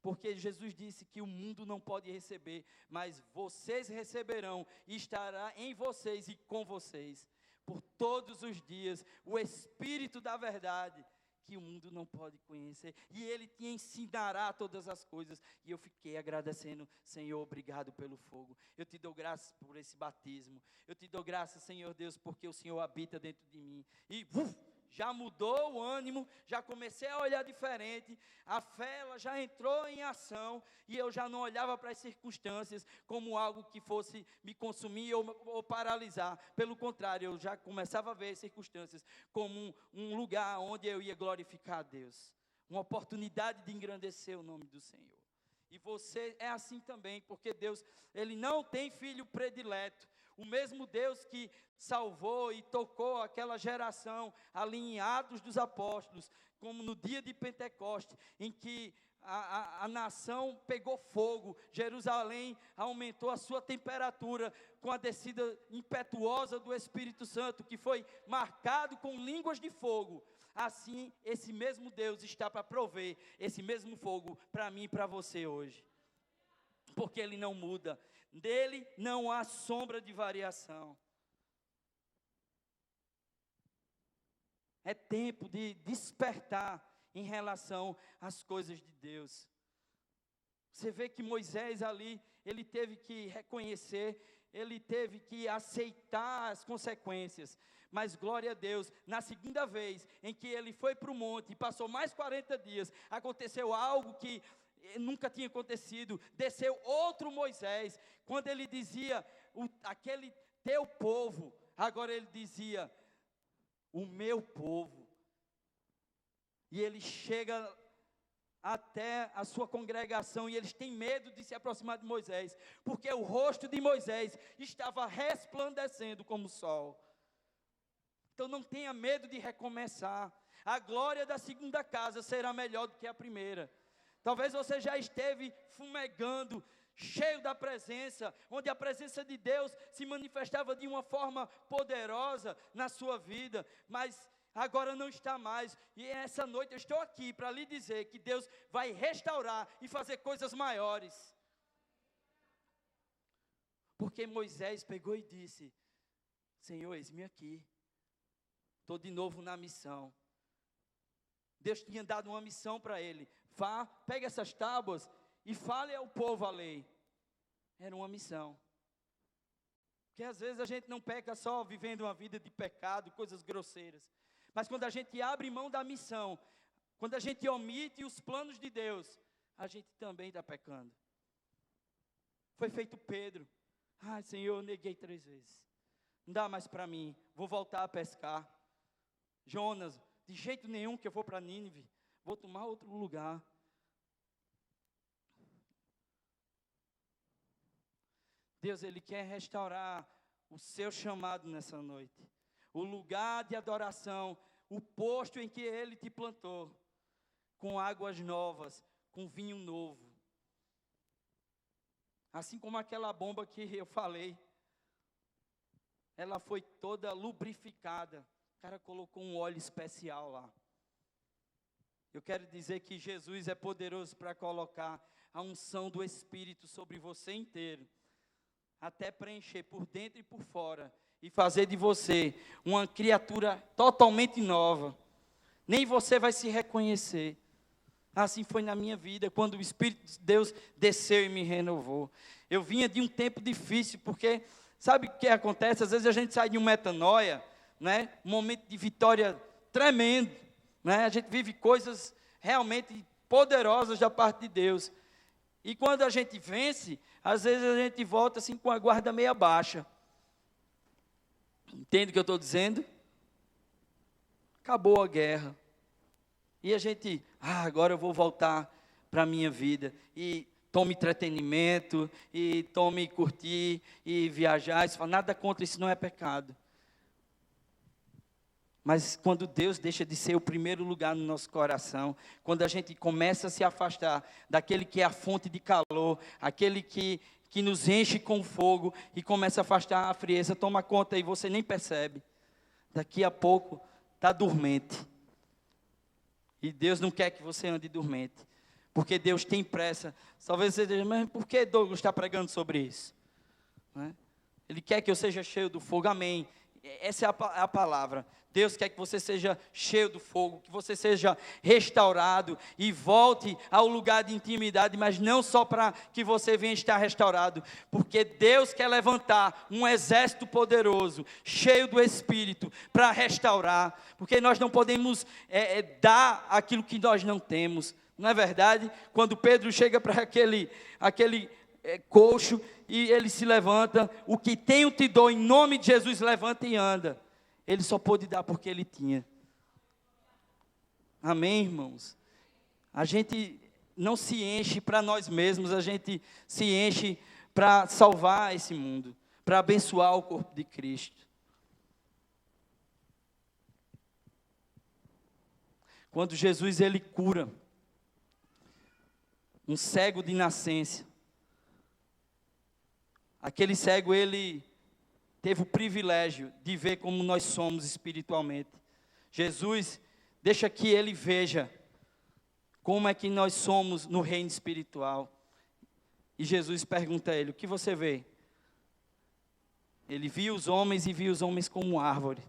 Porque Jesus disse que o mundo não pode receber, mas vocês receberão e estará em vocês e com vocês. Por todos os dias, o Espírito da verdade, que o mundo não pode conhecer, e Ele te ensinará todas as coisas. E eu fiquei agradecendo, Senhor, obrigado pelo fogo. Eu te dou graças por esse batismo. Eu te dou graças, Senhor Deus, porque o Senhor habita dentro de mim. E já mudou o ânimo, já comecei a olhar diferente, a fé ela já entrou em ação, e eu já não olhava para as circunstâncias como algo que fosse me consumir ou paralisar. Pelo contrário, eu já começava a ver as circunstâncias como um lugar onde eu ia glorificar a Deus, uma oportunidade de engrandecer o nome do Senhor. E você é assim também, porque Deus, Ele não tem filho predileto. O mesmo Deus que salvou e tocou aquela geração ali em Atos dos Apóstolos, como no dia de Pentecoste, em que a nação pegou fogo, Jerusalém aumentou a sua temperatura com a descida impetuosa do Espírito Santo, que foi marcado com línguas de fogo. Assim, esse mesmo Deus está para prover esse mesmo fogo para mim e para você hoje. Porque Ele não muda, dele não há sombra de variação. É tempo de despertar em relação às coisas de Deus. Você vê que Moisés ali, ele teve que reconhecer, ele teve que aceitar as consequências. Mas glória a Deus, na segunda vez em que ele foi para o monte e passou mais 40 dias, aconteceu algo que nunca tinha acontecido. Desceu outro Moisés, quando ele dizia, aquele teu povo, agora ele dizia, o meu povo. E ele chega até a sua congregação, e eles têm medo de se aproximar de Moisés, porque o rosto de Moisés estava resplandecendo como o sol. Então não tenha medo de recomeçar. A glória da segunda casa será melhor do que a primeira. Talvez você já esteve fumegando, cheio da presença, onde a presença de Deus se manifestava de uma forma poderosa na sua vida, mas agora não está mais. E essa noite eu estou aqui para lhe dizer que Deus vai restaurar e fazer coisas maiores. Porque Moisés pegou e disse, Senhor, eis-me aqui, estou de novo na missão. Deus tinha dado uma missão para ele, vá, pegue essas tábuas e fale ao povo a lei. Era uma missão. Porque às vezes a gente não peca só vivendo uma vida de pecado, coisas grosseiras. Mas quando a gente abre mão da missão, quando a gente omite os planos de Deus, a gente também está pecando. Foi feito Pedro. Ai, Senhor, eu neguei 3 vezes. Não dá mais para mim, vou voltar a pescar. Jonas, de jeito nenhum que eu vou para Nínive, vou tomar outro lugar. Deus, Ele quer restaurar o seu chamado nessa noite. O lugar de adoração, o posto em que Ele te plantou, com águas novas, com vinho novo. Assim como aquela bomba que eu falei, ela foi toda lubrificada. O cara colocou um óleo especial lá. Eu quero dizer que Jesus é poderoso para colocar a unção do Espírito sobre você inteiro, até preencher por dentro e por fora, e fazer de você uma criatura totalmente nova. Nem você vai se reconhecer. Assim foi na minha vida, quando o Espírito de Deus desceu e me renovou. Eu vinha de um tempo difícil, porque sabe o que acontece? Às vezes a gente sai de uma metanoia, né? Um momento de vitória tremendo, né? A gente vive coisas realmente poderosas da parte de Deus. E quando a gente vence, às vezes a gente volta assim com a guarda meia baixa. Entende o que eu estou dizendo? Acabou a guerra. E a gente, agora eu vou voltar para a minha vida. E tome entretenimento, e tome curtir, e viajar. Isso, nada contra, isso não é pecado. Mas quando Deus deixa de ser o primeiro lugar no nosso coração, quando a gente começa a se afastar daquele que é a fonte de calor, aquele que nos enche com fogo, e começa a afastar a frieza, toma conta e você nem percebe. Daqui a pouco está dormente. E Deus não quer que você ande dormente, porque Deus tem pressa. Talvez você diga, mas por que Douglas está pregando sobre isso? Né? Ele quer que eu seja cheio do fogo, amém. Essa é a palavra. Deus quer que você seja cheio do fogo, que você seja restaurado e volte ao lugar de intimidade, mas não só para que você venha estar restaurado, porque Deus quer levantar um exército poderoso, cheio do Espírito, para restaurar, porque nós não podemos dar aquilo que nós não temos, não é verdade? Quando Pedro chega para aquele coxo, e ele se levanta, o que tenho te dou, em nome de Jesus, levanta e anda. Ele só pôde dar porque ele tinha. Amém, irmãos? A gente não se enche para nós mesmos, a gente se enche para salvar esse mundo, para abençoar o corpo de Cristo. Quando Jesus, ele cura um cego de nascença, aquele cego, ele teve o privilégio de ver como nós somos espiritualmente. Jesus deixa que ele veja como é que nós somos no reino espiritual. E Jesus pergunta a ele, o que você vê? Ele viu os homens e viu os homens como árvore.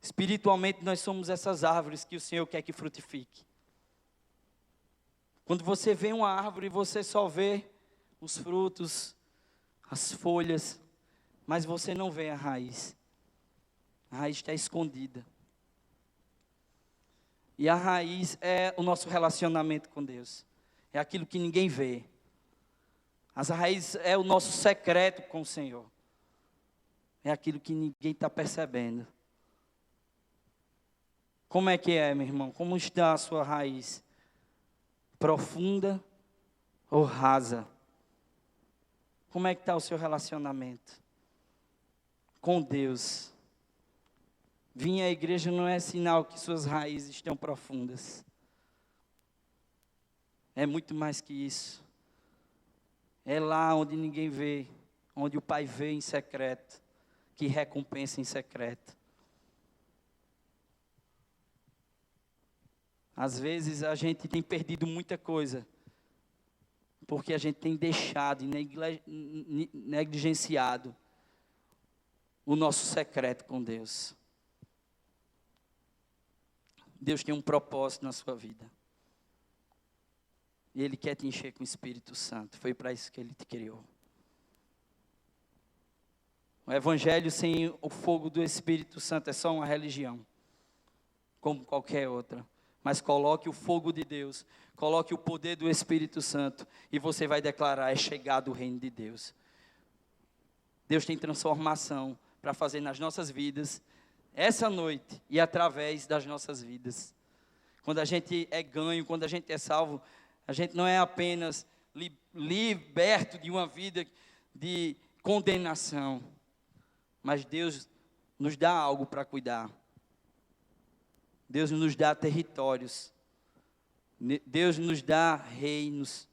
Espiritualmente nós somos essas árvores que o Senhor quer que frutifique. Quando você vê uma árvore, você só vê os frutos, as folhas, mas você não vê a raiz. A raiz está escondida. E a raiz é o nosso relacionamento com Deus. É aquilo que ninguém vê. As raízes é o nosso secreto com o Senhor. É aquilo que ninguém está percebendo. Como é que é, meu irmão? Como está a sua raiz? Profunda ou rasa? Como é que está o seu relacionamento com Deus? Vir à igreja não é sinal que suas raízes estão profundas. É muito mais que isso. É lá onde ninguém vê, onde o Pai vê em secreto, que recompensa em secreto. Às vezes a gente tem perdido muita coisa, porque a gente tem deixado e negligenciado o nosso secreto com Deus. Deus tem um propósito na sua vida. E Ele quer te encher com o Espírito Santo. Foi para isso que Ele te criou. O Evangelho sem o fogo do Espírito Santo é só uma religião, como qualquer outra. Mas coloque o fogo de Deus, coloque o poder do Espírito Santo, e você vai declarar: é chegado o reino de Deus. Deus tem transformação para fazer nas nossas vidas, essa noite, e através das nossas vidas. Quando a gente é ganho, quando a gente é salvo, a gente não é apenas liberto de uma vida de condenação, mas Deus nos dá algo para cuidar. Deus nos dá territórios. Deus nos dá reinos.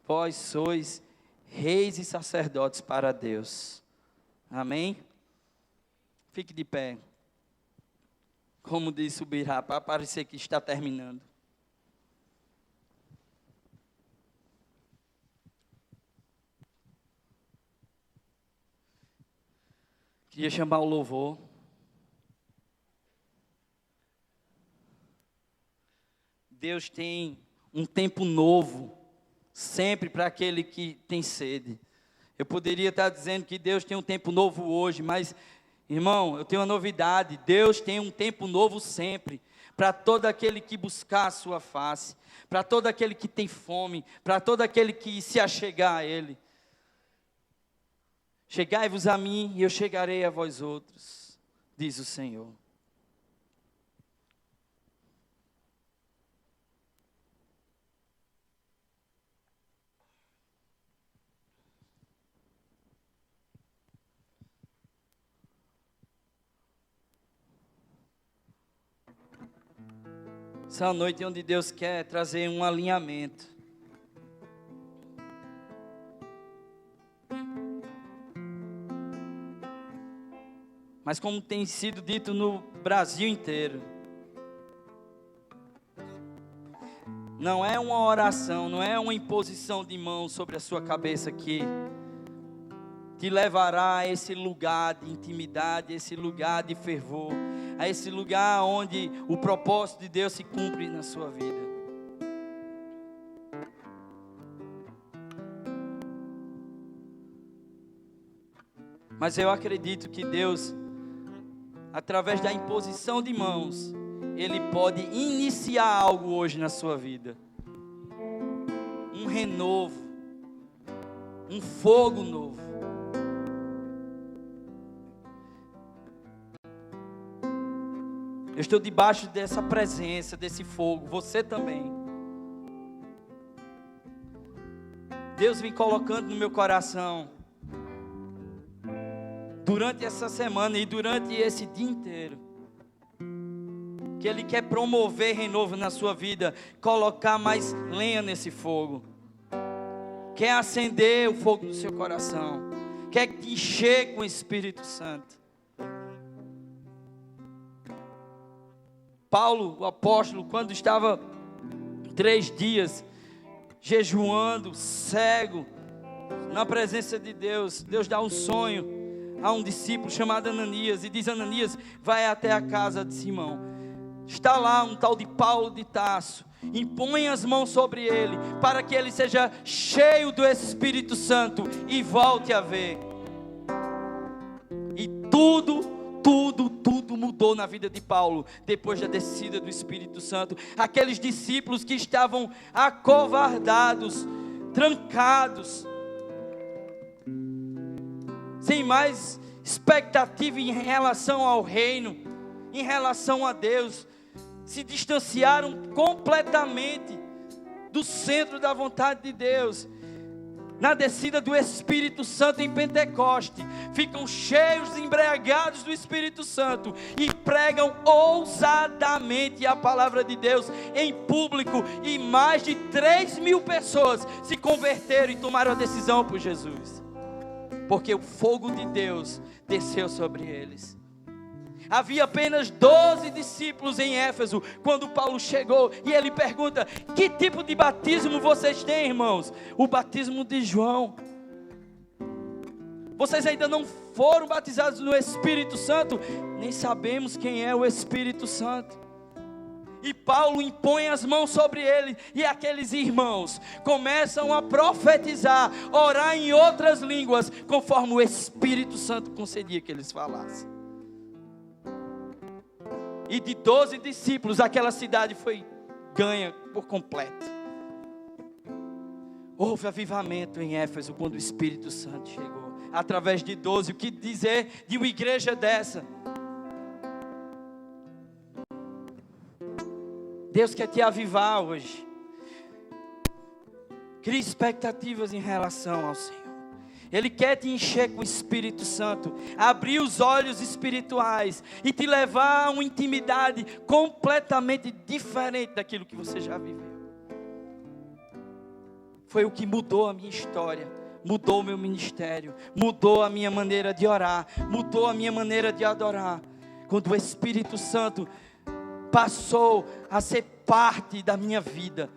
Vós sois reis e sacerdotes para Deus. Amém? Fique de pé. Como disse o Birra, para parecer que está terminando. Queria chamar o louvor. Deus tem um tempo novo, sempre para aquele que tem sede. Eu poderia estar dizendo que Deus tem um tempo novo hoje, mas, irmão, eu tenho uma novidade. Deus tem um tempo novo sempre, para todo aquele que buscar a sua face, para todo aquele que tem fome, para todo aquele que se achegar a Ele. Chegai-vos a mim e eu chegarei a vós outros, diz o Senhor. Essa é uma noite onde Deus quer trazer um alinhamento. Mas como tem sido dito no Brasil inteiro, não é uma oração, não é uma imposição de mãos sobre a sua cabeça que te levará a esse lugar de intimidade, a esse lugar de fervor, a esse lugar onde o propósito de Deus se cumpre na sua vida. Mas eu acredito que Deus, através da imposição de mãos, Ele pode iniciar algo hoje na sua vida. Um renovo, um fogo novo. Eu estou debaixo dessa presença, desse fogo, você também. Deus vem colocando no meu coração, durante essa semana e durante esse dia inteiro, que Ele quer promover renovo na sua vida, colocar mais lenha nesse fogo, quer acender o fogo do seu coração, quer te encher com o Espírito Santo. Paulo, o apóstolo, quando estava 3 dias jejuando, cego, na presença de Deus, Deus dá um sonho a um discípulo chamado Ananias, e diz: Ananias, vai até a casa de Simão. Está lá um tal de Paulo de Tarso, impõe as mãos sobre ele, para que ele seja cheio do Espírito Santo e volte a ver. E tudo mudou na vida de Paulo, depois da descida do Espírito Santo. Aqueles discípulos que estavam acovardados, trancados, sem mais expectativa em relação ao reino, em relação a Deus, se distanciaram completamente do centro da vontade de Deus. Na descida do Espírito Santo em Pentecoste, ficam cheios, embriagados do Espírito Santo e pregam ousadamente a palavra de Deus em público, e mais de 3.000 pessoas se converteram e tomaram a decisão por Jesus, porque o fogo de Deus desceu sobre eles. Havia apenas 12 discípulos em Éfeso quando Paulo chegou, e ele pergunta: que tipo de batismo vocês têm, irmãos? O batismo de João. Vocês ainda não foram batizados no Espírito Santo? Nem sabemos quem é o Espírito Santo. E Paulo impõe as mãos sobre ele, e aqueles irmãos começam a profetizar, orar em outras línguas, conforme o Espírito Santo concedia que eles falassem. E de 12 discípulos, aquela cidade foi ganha por completo. Houve avivamento em Éfeso quando o Espírito Santo chegou, através de 12. O que dizer de uma igreja dessa? Deus quer te avivar hoje. Crie expectativas em relação ao Senhor. Ele quer te encher com o Espírito Santo, abrir os olhos espirituais e te levar a uma intimidade completamente diferente daquilo que você já viveu. Foi o que mudou a minha história, mudou o meu ministério, mudou a minha maneira de orar, mudou a minha maneira de adorar, quando o Espírito Santo passou a ser parte da minha vida.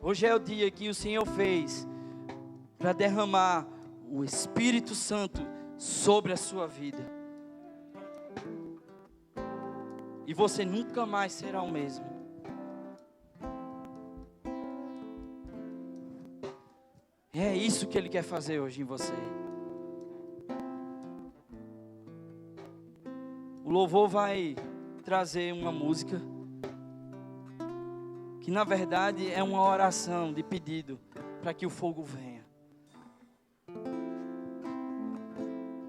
Hoje é o dia que o Senhor fez para derramar o Espírito Santo sobre a sua vida. E você nunca mais será o mesmo. É isso que Ele quer fazer hoje em você. O louvor vai trazer uma música que na verdade é uma oração de pedido para que o fogo venha.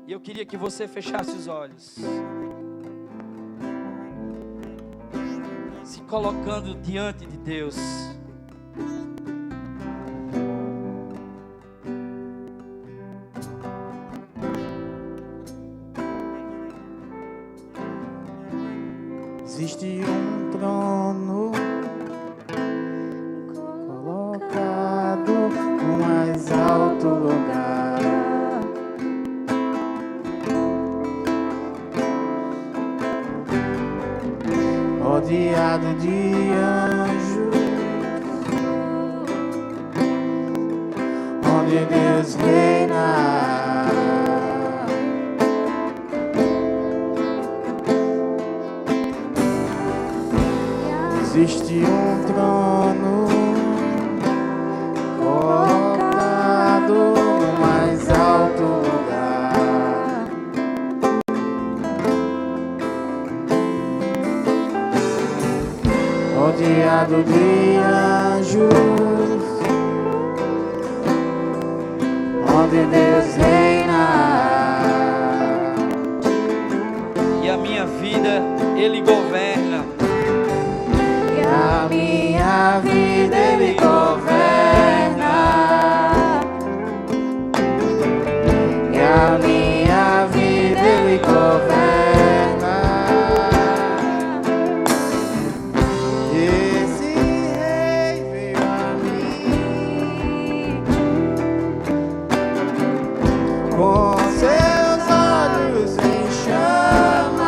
E eu queria que você fechasse os olhos, se colocando diante de Deus. Existe um trono colocado no mais alto lugar, rodeado de anjos, onde Deus reina. Existe um trono colocado no mais alto lugar, rodeado de anjos, onde Deus reina. E a minha vida Ele governa. A minha vida Ele governa, e a minha vida Ele governa. Esse rei veio a mim, com seus olhos em chamas,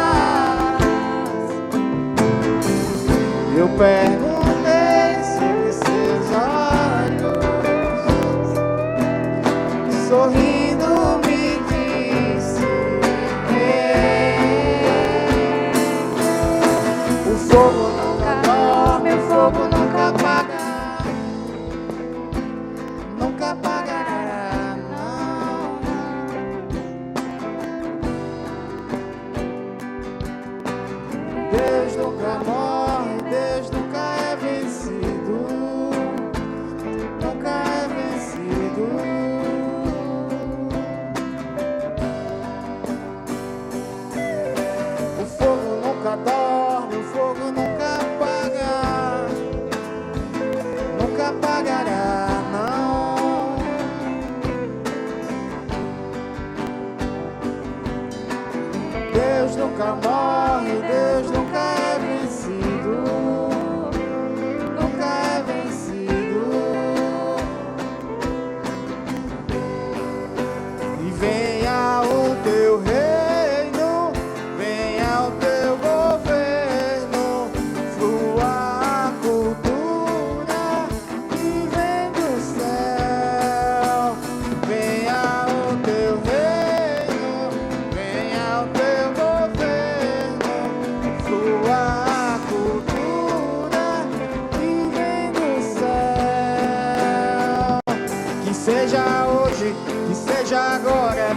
seja hoje, que seja agora.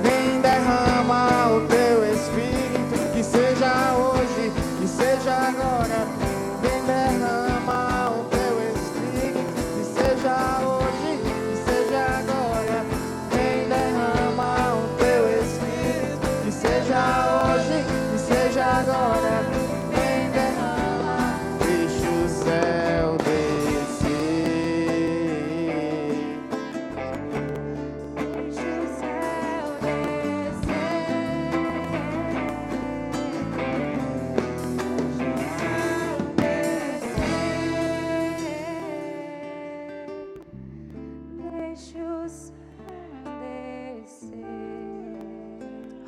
Vem derrama o teu Espírito, que seja hoje, que seja agora. Vem derrama o teu Espírito, que seja hoje, que seja agora. Vem derrama o teu Espírito, que seja hoje, que seja agora. Vem derrama, deixa o céu descer. Deixa o céu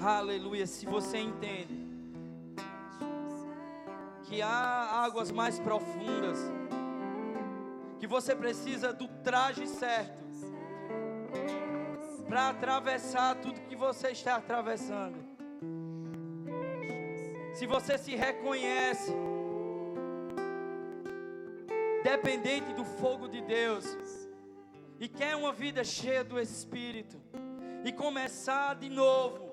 Aleluia. Se você entende que há águas mais profundas, que você precisa do traje certo para atravessar tudo que você está atravessando. Se você se reconhece dependente do fogo de Deus e quer uma vida cheia do Espírito e começar de novo,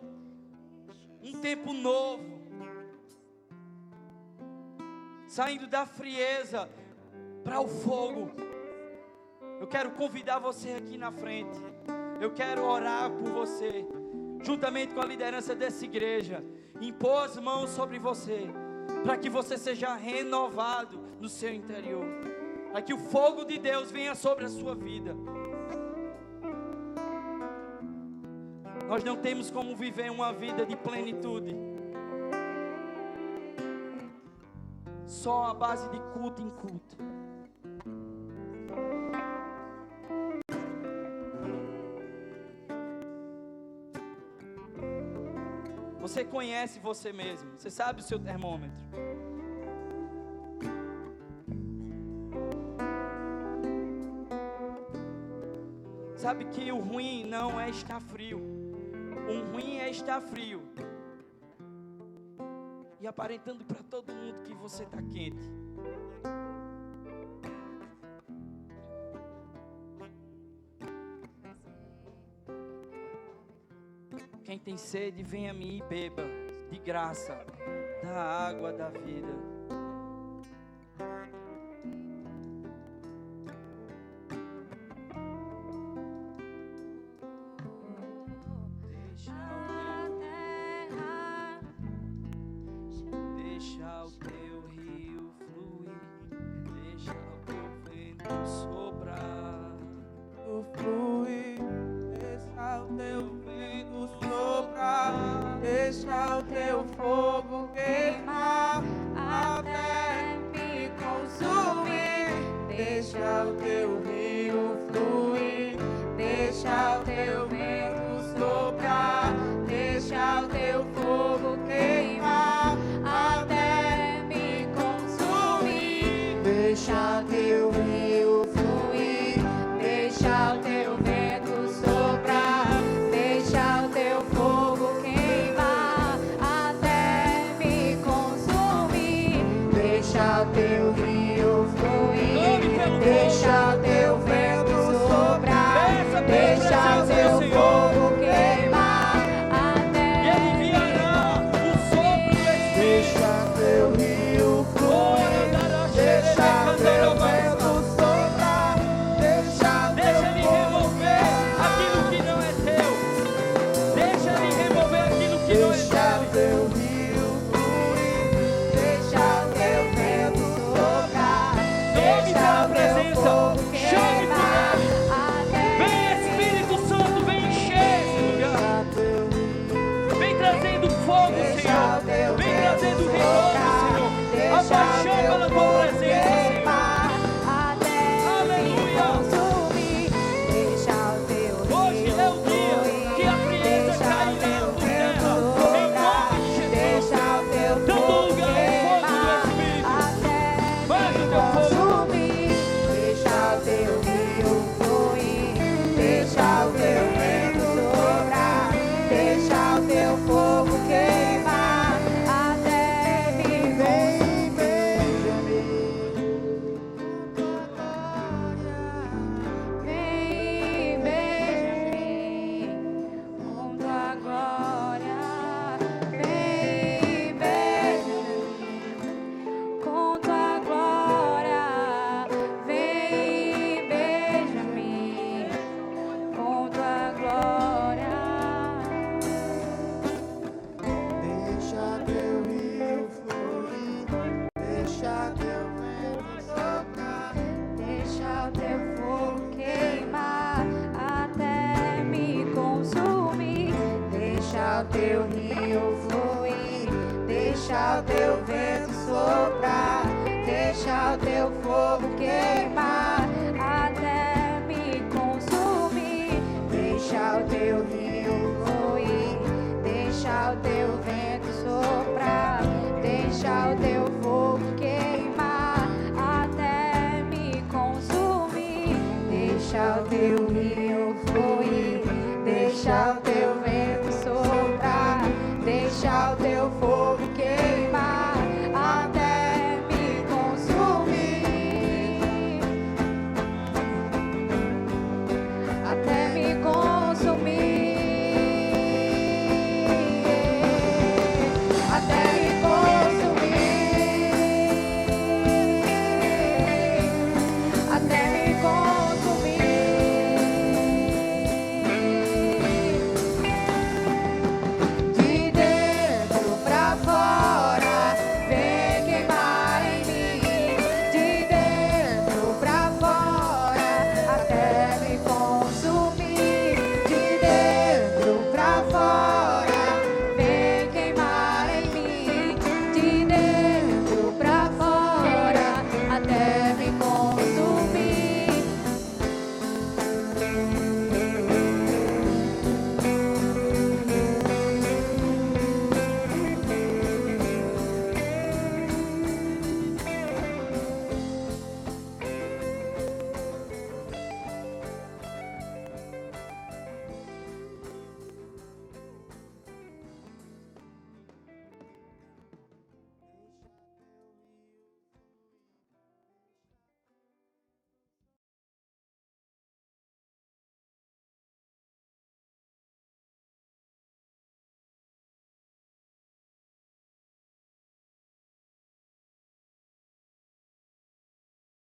um tempo novo, saindo da frieza para o fogo, eu quero convidar você aqui na frente. Eu quero orar por você, juntamente com a liderança dessa igreja, impor as mãos sobre você, para que você seja renovado no seu interior, para que o fogo de Deus venha sobre a sua vida. Nós não temos como viver uma vida de plenitude só à base de culto em culto. Você conhece você mesmo, você sabe o seu termômetro. Sabe que o ruim não é estar frio. O ruim é estar frio e aparentando para todo mundo que você está quente. Quem tem sede, venha a mim e beba de graça da água da vida. Deixa o teu rio fluir, deixa o teu vento soprar. Fluir, deixa o teu vento soprar, deixa o teu fogo queimar. teu rio fluir, deixa o teu vento soprar, deixa o teu fogo queimar, até me consumir. Deixa o teu rio fluir, deixa o teu vento soprar, deixa o teu fogo queimar, até me consumir. Deixa o teu rio fluir.